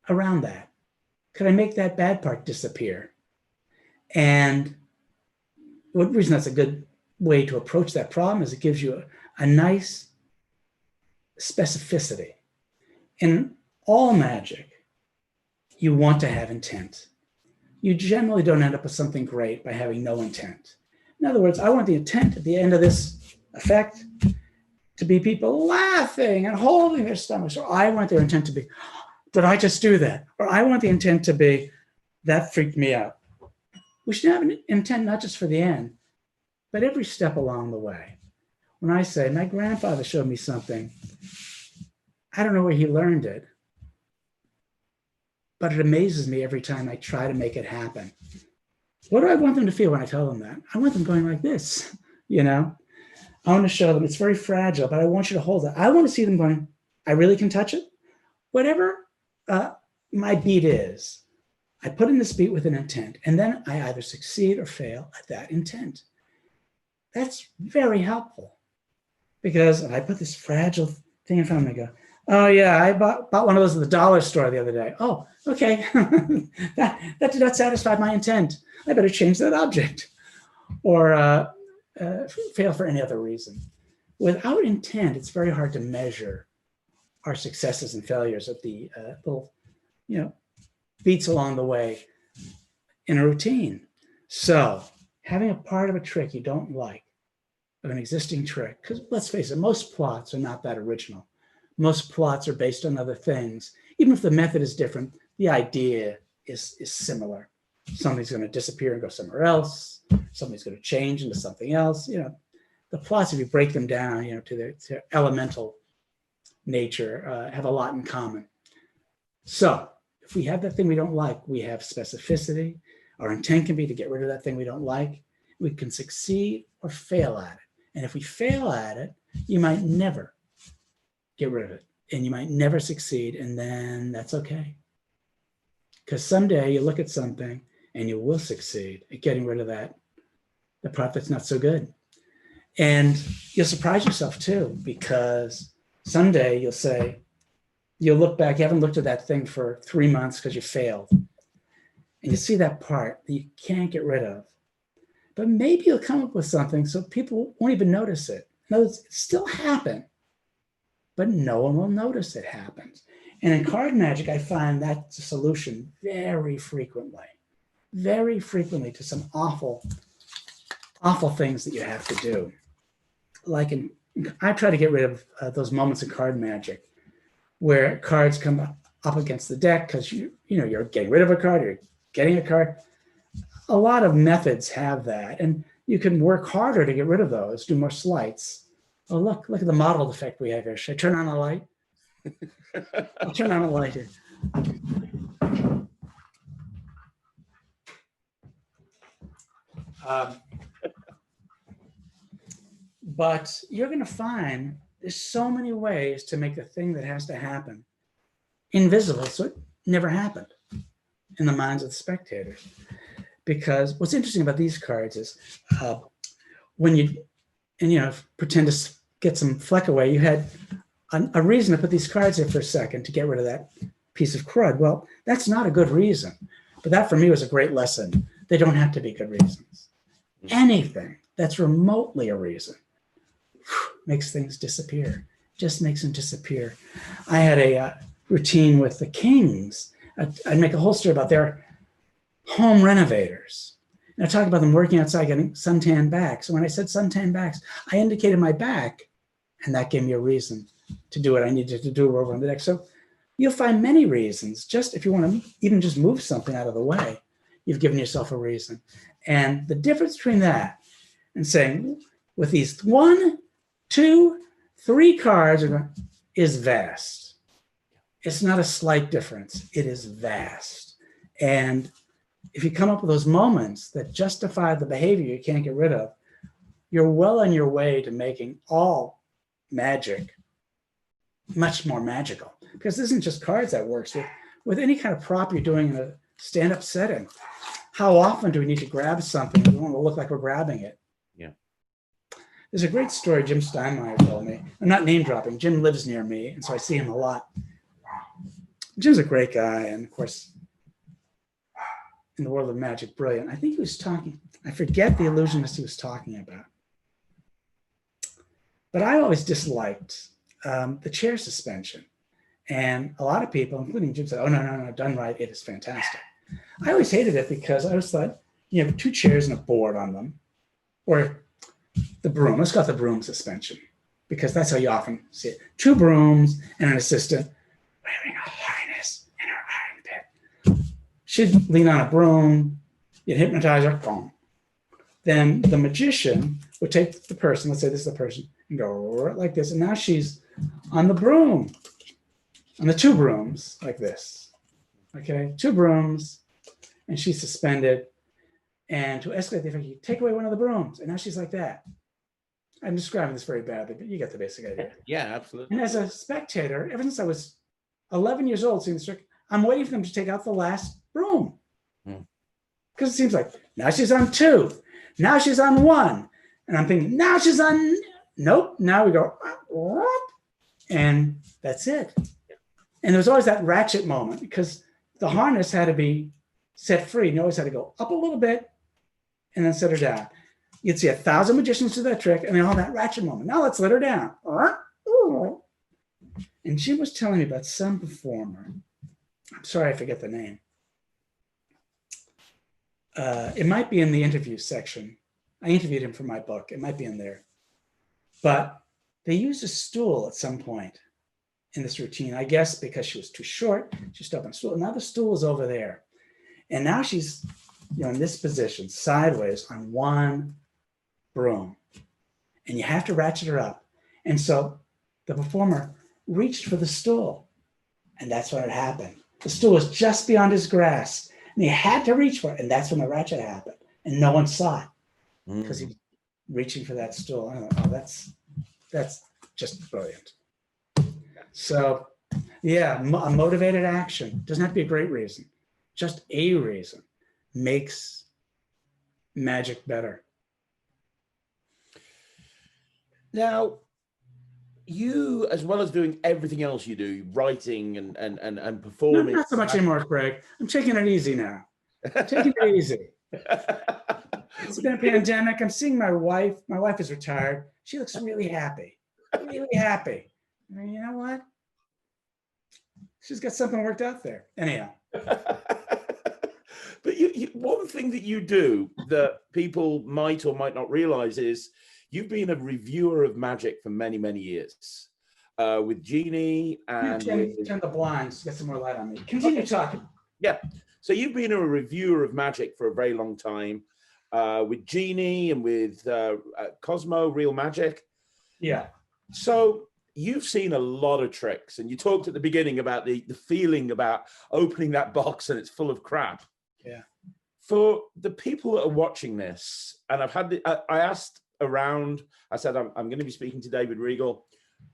around that? Could I make that bad part disappear? And one reason that's a good way to approach that problem is it gives you a nice specificity. In all magic, you want to have intent. You generally don't end up with something great by having no intent. In other words, I want the intent at the end of this effect to be people laughing and holding their stomachs, or I want their intent to be, did I just do that? Or I want the intent to be, that freaked me out. We should have an intent not just for the end, but every step along the way. When I say, my grandfather showed me something, I don't know where he learned it, but it amazes me every time I try to make it happen. What do I want them to feel when I tell them that? I want them going like this, I want to show them it's very fragile, but I want you to hold it. I want to see them going, I really can touch it. Whatever my beat is, I put in this beat with an intent, and then I either succeed or fail at that intent. That's very helpful, because if I put this fragile thing in front of them, I go, Oh yeah, I bought one of those at the dollar store the other day. Oh, okay. that did not satisfy my intent. I better change that object. Or fail for any other reason. Without intent, it's very hard to measure our successes and failures at the little, beats along the way in a routine. So having a part of a trick you don't like, of an existing trick, because let's face it, most plots are not that original. Most plots are based on other things. Even if the method is different, the idea is similar. Something's going to disappear and go somewhere else. Something's going to change into something else. The plots, if you break them down, to their elemental nature, have a lot in common. So if we have that thing we don't like, we have specificity. Our intent can be to get rid of that thing we don't like. We can succeed or fail at it. And if we fail at it, you might never get rid of it. And you might never succeed. And then that's okay. Because someday you look at something and you will succeed at getting rid of the part that's not so good. And you'll surprise yourself too, because someday you'll look back, you haven't looked at that thing for 3 months because you failed. And you see that part that you can't get rid of. But maybe you'll come up with something so people won't even notice it. In other words, it still happened, but no one will notice it happens. And in card magic, I find that's a solution very frequently to some awful things that you have to do. Like I try to get rid of those moments in card magic where cards come up against the deck because you're getting rid of a card, you're getting a card. A lot of methods have that, and you can work harder to get rid of those, do more sleights. Oh, look at the mottled effect we have here. Should I turn on a light? I'll turn on a light here. But you're going to find there's so many ways to make the thing that has to happen invisible, so it never happened in the minds of the spectators. Because what's interesting about these cards is when you pretend to get some fleck away, you had a reason to put these cards here for a second to get rid of that piece of crud. Well, that's not a good reason. But that for me was a great lesson. They don't have to be good reasons. Anything that's remotely a reason makes things disappear, just makes them disappear. I had a routine with the Kings. I'd make a whole story about their home renovators. And I talked about them working outside getting suntan backs. So when I said suntan backs, I indicated my back, and that gave me a reason to do what I needed to do over on the deck. So you'll find many reasons. Just if you want to even just move something out of the way, you've given yourself a reason. And the difference between that and saying with these 1, 2, 3 cards is vast. It's not a slight difference. It is vast. And if you come up with those moments that justify the behavior you can't get rid of, you're well on your way to making all magic much more magical. Because this isn't just cards that works with any kind of prop you're doing in a stand-up setting. How often do we need to grab something and we want to look like we're grabbing it? Yeah. There's a great story Jim Steinmeier told me. I'm not name dropping. Jim lives near me, and so I see him a lot. Jim's a great guy, and of course, in the world of magic, brilliant. I think he was talking, I forget the illusionist he was talking about. But I always disliked the chair suspension. And a lot of people, including Jim, said, oh, no, done right, it is fantastic. I always hated it because I always thought, you have 2 chairs and a board on them, or the broom. Let's call it the broom suspension, because that's how you often see it. 2 brooms and an assistant wearing a harness and her iron pit. She'd lean on a broom, you'd hypnotize her, boom. Then the magician would take the person, let's say this is the person, and go like this. And now she's on the broom, on the 2 brooms, like this. Okay, 2 brooms, and she's suspended. And to escalate the effect, you take away one of the brooms, and now she's like that. I'm describing this very badly, but you get the basic idea. Yeah, absolutely. And as a spectator, ever since I was 11 years old seeing this trick, I'm waiting for them to take out the last broom. Because it seems like, now she's on 2, now she's on 1. And I'm thinking, now she's on, nope, now we go, And that's it. And there was always that ratchet moment because the harness had to be set free. You always had to go up a little bit and then set her down. You'd see 1,000 magicians do that trick and then all that ratchet moment. Now let's let her down. And she was telling me about some performer. I'm sorry, I forget the name. It might be in the interview section. I interviewed him for my book. It might be in there. But they used a stool at some point in this routine, I guess because she was too short. She stood up on a stool. Now the stool is over there. And now she's in this position, sideways on one broom. And you have to ratchet her up. And so the performer reached for the stool. And that's when it happened. The stool was just beyond his grasp. And he had to reach for it. And that's when the ratchet happened. And no one saw it because he was reaching for that stool. I thought, that's just brilliant. So, yeah, a motivated action doesn't have to be a great reason. Just a reason makes magic better. Now, you, as well as doing everything else you do, writing and performing. Not so much anymore, Craig. I'm taking it easy now. Taking it easy. It's been a pandemic. I'm seeing my wife. My wife is retired. She looks really happy. Really happy. I mean, you know what? She's got something worked out there. Anyhow. But you, one thing that you do that people might or might not realize is you've been a reviewer of magic for many, many years with Jeannie and turn the blinds, get some more light on me. Continue talking. Yeah. So you've been a reviewer of magic for a very long time with Jeannie and with Cosmo, Real Magic. Yeah. So you've seen a lot of tricks, and you talked at the beginning about the feeling about opening that box and it's full of crap. Yeah. For the people that are watching this, and I asked around, I said, I'm going to be speaking to David Regal.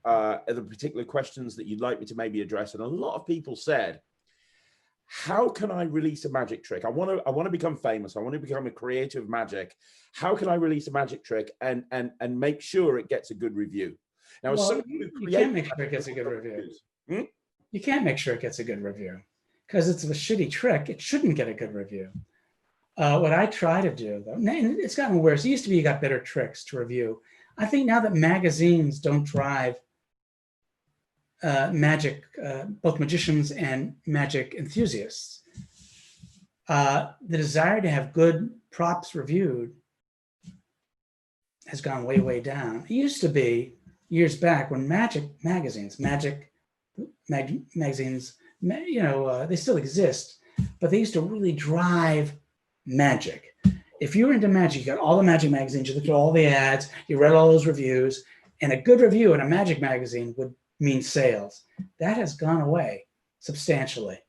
Are there particular questions that you'd like me to maybe address? And a lot of people said, how can I release a magic trick? I want to become famous. I want to become a creator of magic. How can I release a magic trick and make sure it gets a good review? Now, you can't make sure it gets a good review. You can't make sure it gets a good review because it's a shitty trick. It shouldn't get a good review. What I try to do, though, and it's gotten worse. It used to be you got better tricks to review. I think now that magazines don't drive magic, both magicians and magic enthusiasts, the desire to have good props reviewed has gone way, way down. It used to be years back when magazines, they still exist, but they used to really drive magic. If you were into magic, you got all the magic magazines, you looked at all the ads, you read all those reviews, and a good review in a magic magazine would mean sales. That has gone away substantially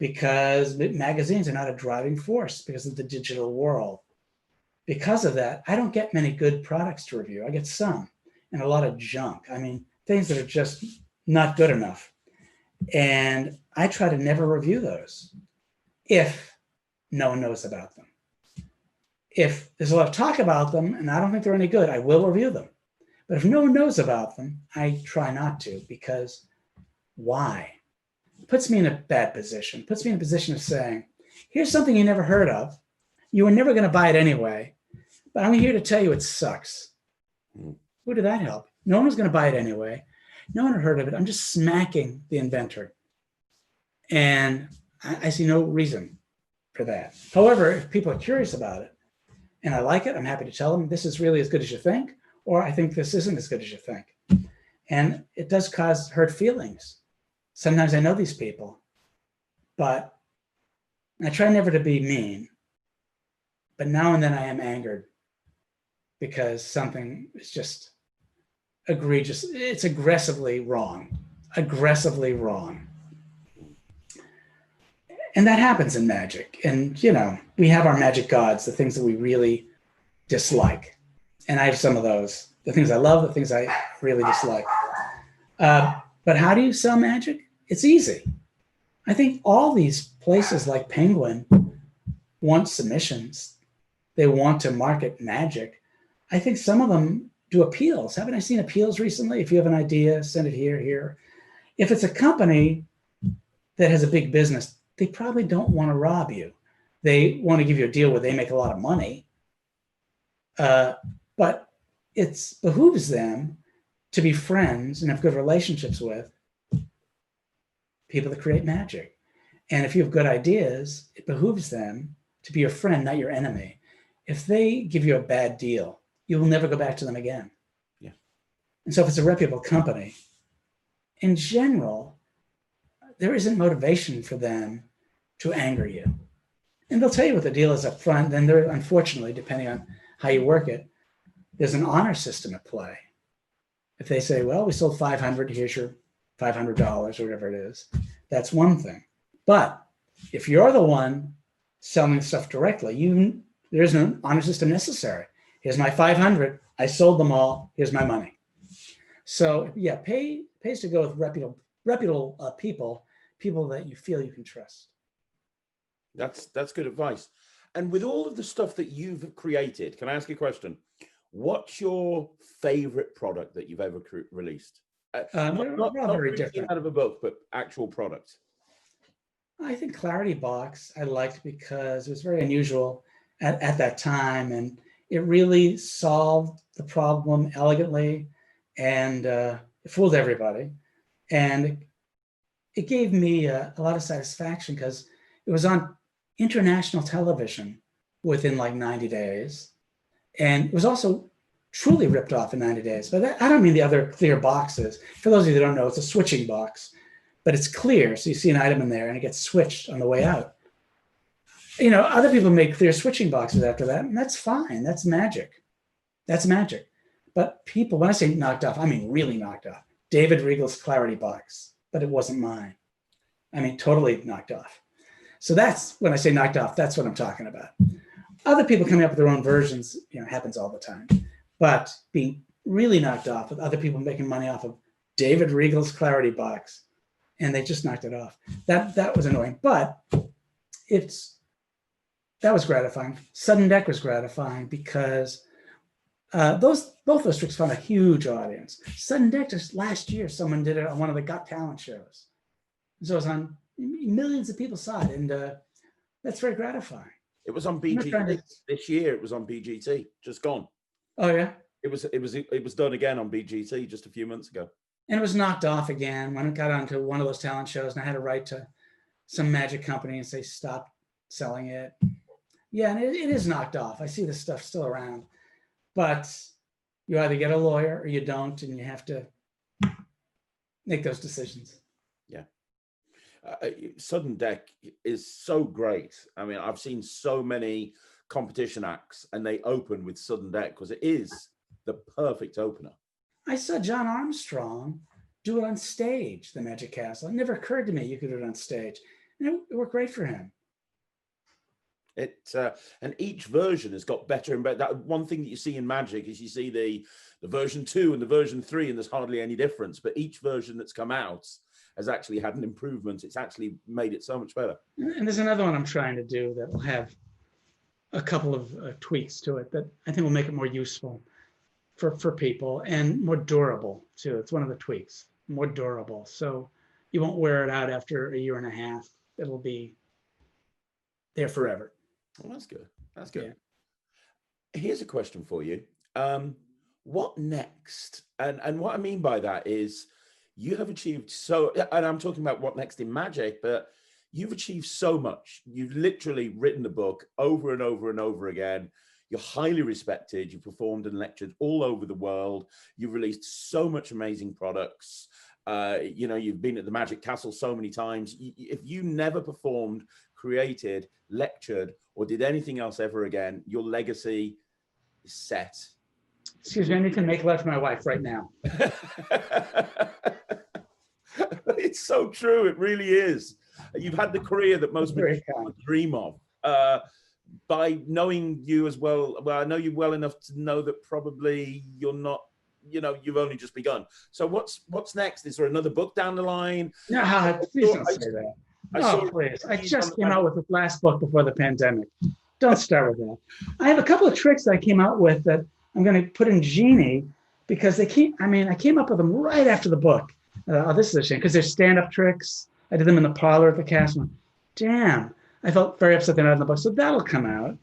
because magazines are not a driving force because of the digital world. Because of that, I don't get many good products to review. I get some and a lot of junk. I mean, things that are just not good enough. And I try to never review those if no one knows about them. If there's a lot of talk about them and I don't think they're any good, I will review them. But if no one knows about them, I try not to, because why? It puts me in a bad position. It puts me in a position of saying, here's something you never heard of. You were never going to buy it anyway, but I'm here to tell you it sucks. Who did that help? No one was going to buy it anyway. No one had heard of it. I'm just smacking the inventor. And I see no reason for that. However, if people are curious about it and I like it, I'm happy to tell them this is really as good as you think, or I think this isn't as good as you think. And it does cause hurt feelings. Sometimes I know these people, but I try never to be mean. But now and then I am angered because something is just egregious. It's aggressively wrong. Aggressively wrong. And that happens in magic. And, we have our magic gods, the things that we really dislike. And I have some of those, the things I love, the things I really dislike. But how do you sell magic? It's easy. I think all these places like Penguin want submissions. They want to market magic. I think some of them do appeals. Haven't I seen appeals recently? If you have an idea, send it here. If it's a company that has a big business, they probably don't want to rob you. They want to give you a deal where they make a lot of money. But it behooves them to be friends and have good relationships with people that create magic. And if you have good ideas, it behooves them to be your friend, not your enemy. If they give you a bad deal, you will never go back to them again. Yeah. And so if it's a reputable company, in general, there isn't motivation for them to anger you. And they'll tell you what the deal is up front. Then there, unfortunately, depending on how you work it, there's an honor system at play. If they say, well, we sold 500, here's your $500 or whatever it is, that's one thing. But if you're the one selling stuff directly, there isn't an honor system necessary. Here's my 500. I sold them all. Here's my money. So yeah, pays to go with reputable people that you feel you can trust. That's good advice. And with all of the stuff that you've created, can I ask you a question? What's your favorite product that you've ever released? Not very different out of a book, but actual product. I think Clarity Box I liked because it was very unusual at that time, and it really solved the problem elegantly, and it fooled everybody. And it gave me a lot of satisfaction because it was on international television within like 90 days. And it was also truly ripped off in 90 days. But I don't mean the other clear boxes. For those of you that don't know, it's a switching box, but it's clear. So you see an item in there and it gets switched on the way out. You know, other people make clear switching boxes after that, and that's fine. That's magic. That's magic. But people, when I say knocked off, I mean really knocked off. David Regal's Clarity Box, but it wasn't mine. I mean, totally knocked off. So that's, when I say knocked off, that's what I'm talking about. Other people coming up with their own versions, you know, happens all the time. But being really knocked off with other people making money off of David Regal's Clarity Box, and they just knocked it off. That was annoying, but that was gratifying. Sudden Deck was gratifying because both those tricks found a huge audience. Sudden Deck, just last year, someone did it on one of the Got Talent shows. So it was on, millions of people saw it, and that's very gratifying. It was on BGT this year. It was on BGT, just gone. Oh yeah. It was done again on BGT just a few months ago. And it was knocked off again when it got onto one of those talent shows, and I had to write to some magic company and say stop selling it. Yeah, and it is knocked off. I see this stuff still around, but you either get a lawyer or you don't, and you have to make those decisions. Yeah. Sudden Deck is so great. I mean, I've seen so many competition acts and they open with Sudden Deck because it is the perfect opener. I saw John Armstrong do it on stage, the Magic Castle. It never occurred to me you could do it on stage. And it worked great for him. And each version has got better and better. That one thing that you see in Magic is you see the version 2 and the version 3, and there's hardly any difference. But each version that's come out has actually had an improvement. It's actually made it so much better. And there's another one I'm trying to do that will have a couple of tweaks to it that I think will make it more useful for people and more durable too. It's one of the tweaks, more durable. So you won't wear it out after a year and a half. It'll be there forever. Well, that's good. That's good. Yeah. Here's a question for you. What next? And what I mean by that is you have achieved so, and I'm talking about what next in Magic, but you've achieved so much. You've literally written a book over and over and over again. You're highly respected. You've performed and lectured all over the world. You've released so much amazing products. You've been at the Magic Castle so many times. If you never performed, created, lectured, or did anything else ever again, your legacy is set. Excuse me, I need to make love to my wife right now. It's so true. It really is. You've had the career that most people dream of. By knowing you as well, I know you well enough to know that probably you're not, you've only just begun. So what's next? Is there another book down the line? No, please don't say that. Please. I just came out with the last book before the pandemic. Don't start with that. I have a couple of tricks that I came out with that I'm going to put in Genie because they came, I mean, I came up with them right after the book. This is a shame because they're stand-up tricks. I did them in the parlor at the castle. Damn, I felt very upset they're not in the book. So that'll come out.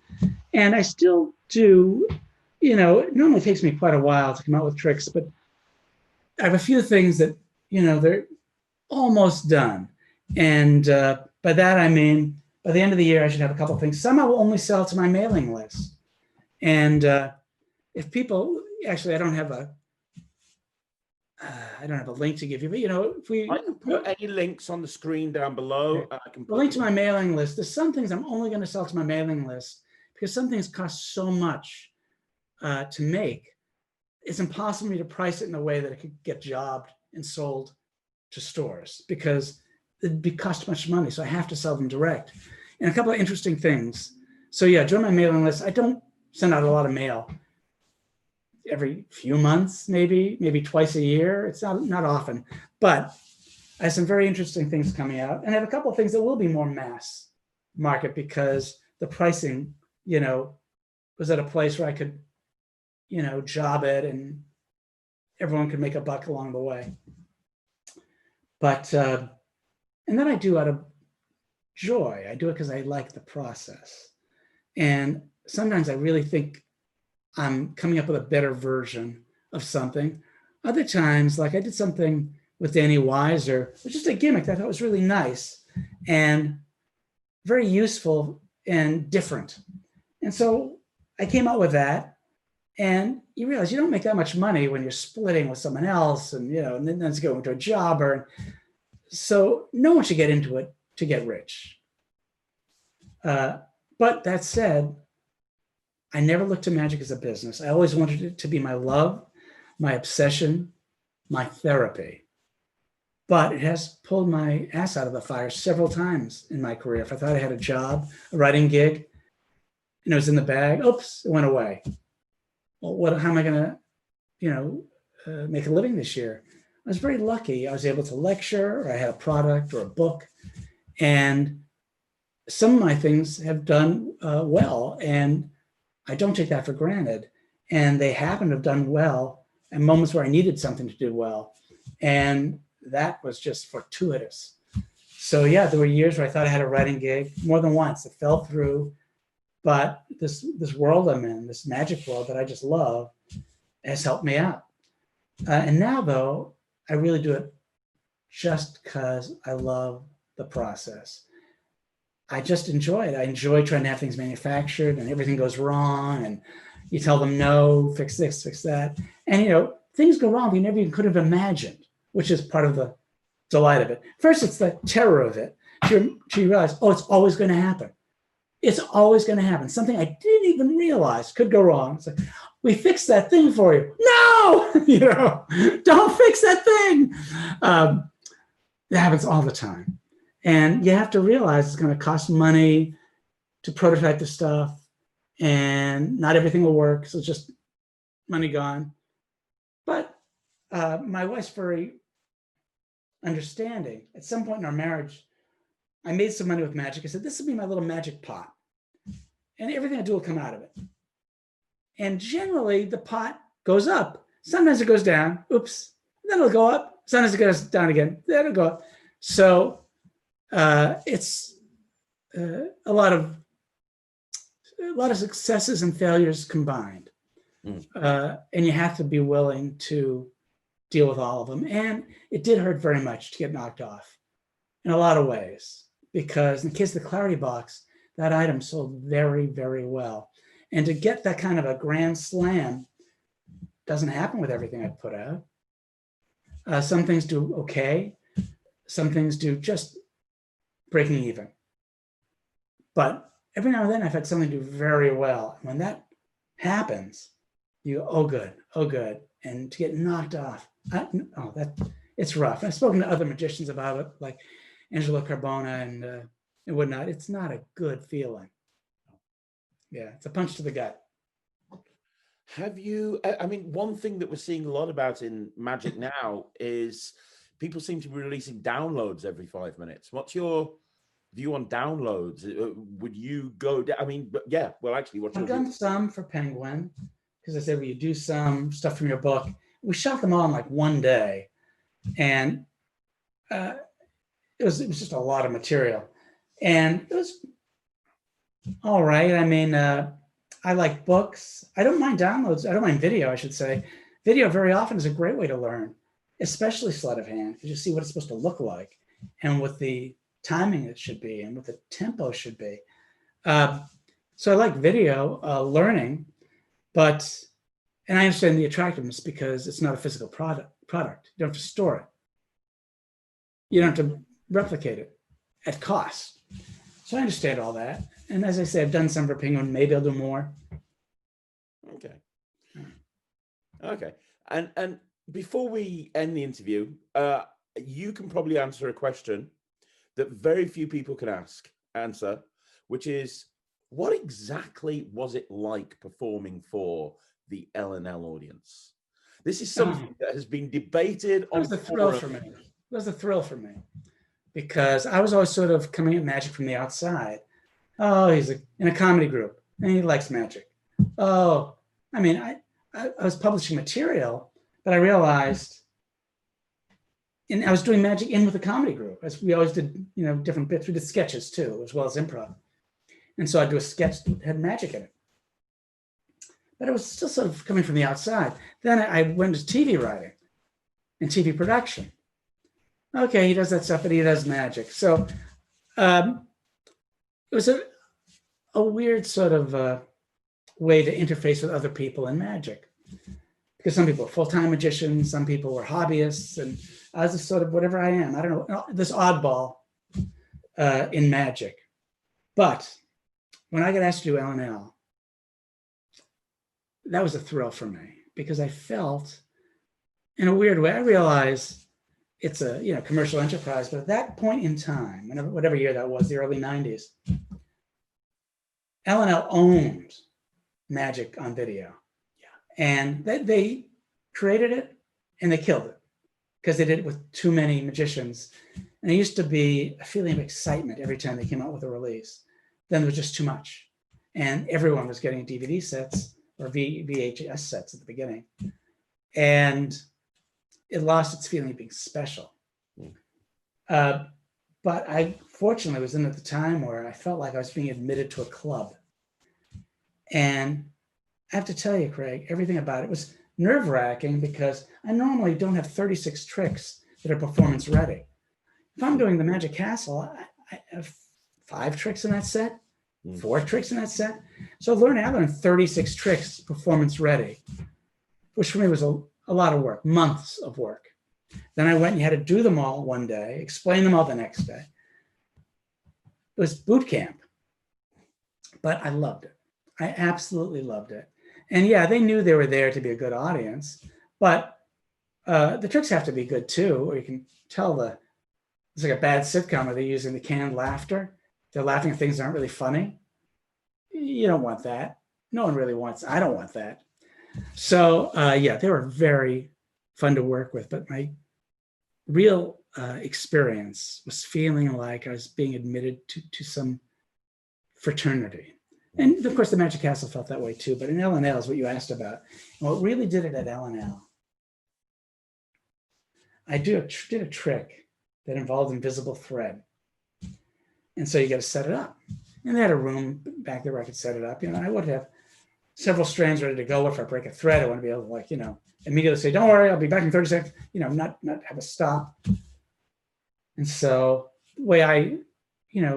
And I still do, it normally takes me quite a while to come out with tricks, but I have a few things that, they're almost done. And by that, I mean, by the end of the year, I should have a couple of things. Some I will only sell to my mailing list. And if people, actually, I don't have a link to give you, but if we I can put any links on the screen down below. Okay. I can the link to my mailing list. There's some things I'm only going to sell to my mailing list because some things cost so much to make. It's impossible for me to price it in a way that it could get jobbed and sold to stores because it'd cost much money. So I have to sell them direct. And a couple of interesting things. So yeah, join my mailing list. I don't send out a lot of mail. Every few months, maybe twice a year. It's not often, but I have some very interesting things coming out, and I have a couple of things that will be more mass market because the pricing, was at a place where I could, job it and everyone could make a buck along the way. But and then I do out of joy. I do it because I like the process, and sometimes I really think I'm coming up with a better version of something. Other times, like I did something with Danny Weiser, it was just a gimmick that I thought was really nice and very useful and different. And so I came out with that. And you realize you don't make that much money when you're splitting with someone else and, and then it's going to a jobber. So no one should get into it to get rich. But that said, I never looked to magic as a business. I always wanted it to be my love, my obsession, my therapy. But it has pulled my ass out of the fire several times in my career. If I thought I had a job, a writing gig, and it was in the bag, oops, it went away. Well, how am I going to, make a living this year? I was very lucky. I was able to lecture, or I had a product or a book, and some of my things have done well, and I don't take that for granted. And they happen to have done well at moments where I needed something to do well. And that was just fortuitous. So yeah, there were years where I thought I had a writing gig more than once. It fell through. But this world I'm in, this magic world that I just love, has helped me out. And now, though, I really do it just because I love the process. I just enjoy it. I enjoy trying to have things manufactured and everything goes wrong and you tell them no, fix this, fix that. And, things go wrong you never even could have imagined, which is part of the delight of it. First, it's the terror of it. You realize, it's always going to happen. It's always going to happen. Something I didn't even realize could go wrong. It's like, we fixed that thing for you. No, don't fix that thing. It happens all the time. And you have to realize it's going to cost money to prototype the stuff and not everything will work. So it's just money gone. But my wife's very understanding. At some point in our marriage, I made some money with magic. I said, this will be my little magic pot. And everything I do will come out of it. And generally, the pot goes up. Sometimes it goes down. Oops. Then it'll go up. Sometimes it goes down again. Then it'll go up. So it's a lot of successes and failures combined. And you have to be willing to deal with all of them. And it did hurt very much to get knocked off in a lot of ways. Because in the case of the Clarity Box, that item sold very, very well. And to get that kind of a grand slam doesn't happen with everything I put out. Some things do okay. Some things do just breaking even. But every now and then I've had something do very well. And when that happens, you go, oh good. And to get knocked off, it's rough. I've spoken to other magicians about it, like Angelo Carbonaro and whatnot. It's not a good feeling. Yeah, it's a punch to the gut. Have you, one thing that we're seeing a lot about in magic now is people seem to be releasing downloads every 5 minutes. What's your view on downloads? Would you go, what's your I've done some for Penguin, because I said, well, you do some stuff from your book. We shot them all in like one day, and it was just a lot of material, and it was all right. I mean, I like books. I don't mind downloads. I don't mind video, I should say. Video very often is a great way to learn, especially sleight of hand, because you see what it's supposed to look like and what the timing it should be and what the tempo should be. So I like video learning, and I understand the attractiveness because it's not a physical product. You don't have to store it. You don't have to replicate it at cost. So I understand all that. And as I say, I've done some for Penguin. Maybe I'll do more. Okay. Okay. And before we end the interview, you can probably answer a question that very few people can answer, which is, what exactly was it like performing for the L&L audience? This is something that has been debated on. It was a thrill for me. It was a thrill for me because I was always sort of coming at magic from the outside. Oh, he's in a comedy group and he likes magic. Oh, I mean, I was publishing material, but I realized, and I was doing magic in with a comedy group, as we always did, different bits. We did sketches too, as well as improv. And so I'd do a sketch that had magic in it. But it was still sort of coming from the outside. Then I went to TV writing and TV production. Okay, he does that stuff, but he does magic. So it was a weird sort of way to interface with other people in magic. Because some people are full-time magicians, some people were hobbyists, and I was just sort of whatever I am. I don't know, this oddball in magic. But when I got asked to do L&L, that was a thrill for me because I felt, in a weird way, I realized it's a commercial enterprise, but at that point in time, whatever year that was, the early 90s, L&L owned magic on video. Yeah. And they created it and they killed it because they did it with too many magicians. And it used to be a feeling of excitement every time they came out with a release. Then there was just too much. And everyone was getting DVD sets or VHS sets at the beginning. And it lost its feeling of being special. But I fortunately was in at the time where I felt like I was being admitted to a club. And I have to tell you, Craig, everything about it was nerve-wracking because I normally don't have 36 tricks that are performance ready. If I'm doing the Magic Castle, I have 5 tricks in that set, 4 tricks in that set. So I learned 36 tricks performance ready, which for me was a lot of work, months of work. Then I went and had to do them all one day, explain them all the next day. It was boot camp, but I loved it. I absolutely loved it. And yeah, they knew they were there to be a good audience, but the tricks have to be good too, or you can tell it's like a bad sitcom where they're using the canned laughter. They're laughing at things that aren't really funny. You don't want that. No one really wants, I don't want that. So yeah, they were very fun to work with, but my real experience was feeling like I was being admitted to some fraternity. And of course, the Magic Castle felt that way too, but in L&L is what you asked about. And what really did it at L&L, I did a trick that involved invisible thread. And so you got to set it up. And they had a room back there where I could set it up. I would have several strands ready to go. If I break a thread, I want to be able to immediately say, don't worry, I'll be back in 30 seconds, not have a stop. And so the way I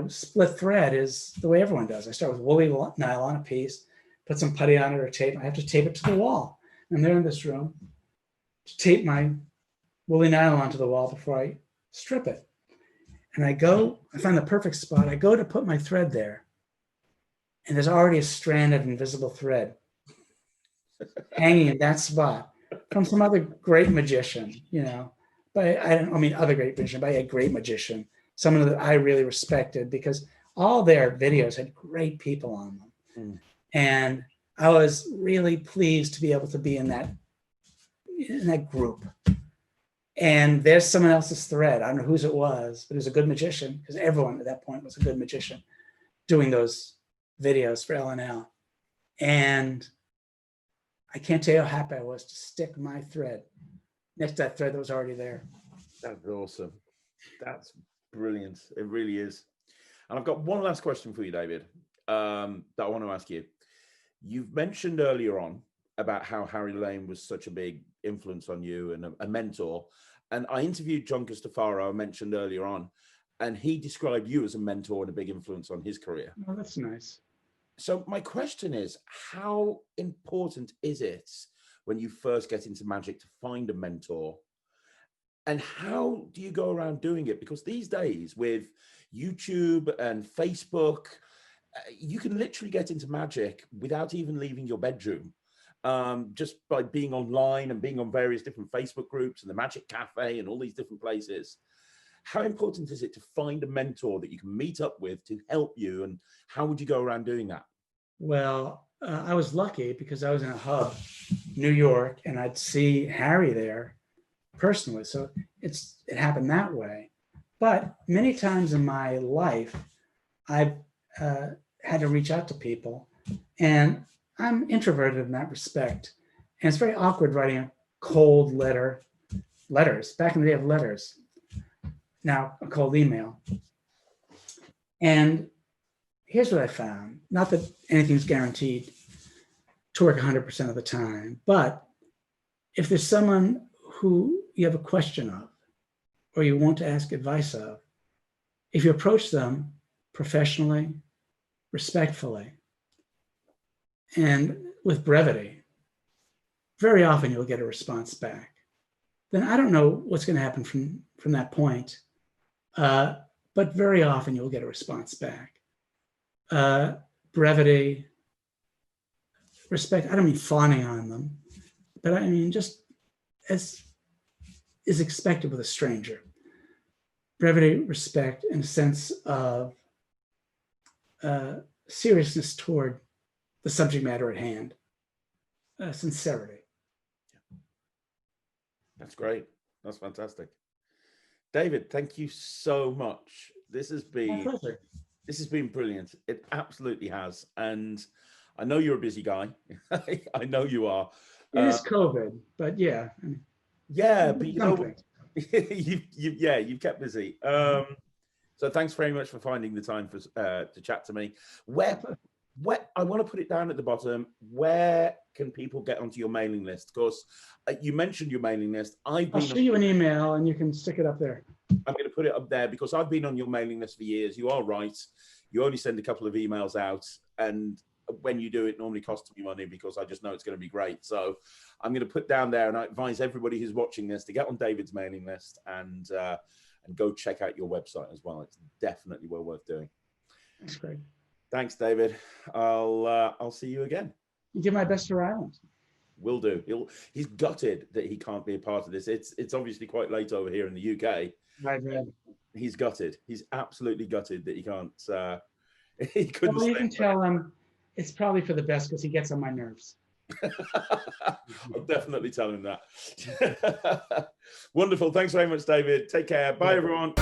split thread is the way everyone does. I start with woolly nylon, a piece, put some putty on it or tape. I have to tape it to the wall. I'm there in this room to tape my woolly nylon to the wall before I strip it. And I find the perfect spot. I go to put my thread there, and there's already a strand of invisible thread hanging in that spot from some other great magician, But I don't mean other great magician, but a great magician. Someone that I really respected because all their videos had great people on them. And I was really pleased to be able to be in that group. And there's someone else's thread. I don't know whose it was, but it was a good magician because everyone at that point was a good magician doing those videos for L&L. And I can't tell you how happy I was to stick my thread next to that thread that was already there. That's awesome. That's brilliant. It really is. And I've got one last question for you, David, that I want to ask you. You've mentioned earlier on about how Harry Lane was such a big influence on you and a mentor. And I interviewed John Costafaro, I mentioned earlier on, and he described you as a mentor and a big influence on his career. Oh, that's nice. So my question is, how important is it when you first get into magic to find a mentor? And how do you go around doing it? Because these days with YouTube and Facebook, you can literally get into magic without even leaving your bedroom, just by being online and being on various different Facebook groups and the Magic Cafe and all these different places. How important is it to find a mentor that you can meet up with to help you? And how would you go around doing that? Well, I was lucky because I was in a hub, New York, and I'd see Harry there personally. So it happened that way. But many times in my life, I've had to reach out to people, and I'm introverted in that respect. And it's very awkward writing a cold letters, back in the day of letters, now a cold email. And here's what I found, not that anything's guaranteed to work 100% of the time, but if there's someone who you have a question of, or you want to ask advice of, if you approach them professionally, respectfully, and with brevity, very often you'll get a response back. Then I don't know what's going to happen from that point, but very often you'll get a response back. Brevity, respect, I don't mean fawning on them, but I mean just as is expected with a stranger. Brevity, respect, and a sense of seriousness toward the subject matter at hand. Sincerity. That's great. That's fantastic. David, thank you so much. This has been brilliant. It absolutely has. And I know you're a busy guy. I know you are. It is COVID, but yeah. Yeah, but you know, you've kept busy. So thanks very much for finding the time to chat to me. Where I want to put it down at the bottom. Where can people get onto your mailing list? Because you mentioned your mailing list. I'll show you an email and you can stick it up there. I'm going to put it up there because I've been on your mailing list for years. You are right. You only send a couple of emails out, and when you do, it normally costs me money because I just know it's going to be great. So I'm going to put down there, and I advise everybody who's watching this to get on David's mailing list and go check out your website as well. It's definitely well worth doing. That's great. Thanks, David. I'll see you again. You give my best to Ryland. Will do. He's gutted that he can't be a part of this. It's obviously quite late over here in the UK. Right. He's gutted. He's absolutely gutted that he can't. He couldn't. Well, you can tell him it's probably for the best because he gets on my nerves. I'll definitely tell him that. Wonderful. Thanks very much, David. Take care. Bye, everyone.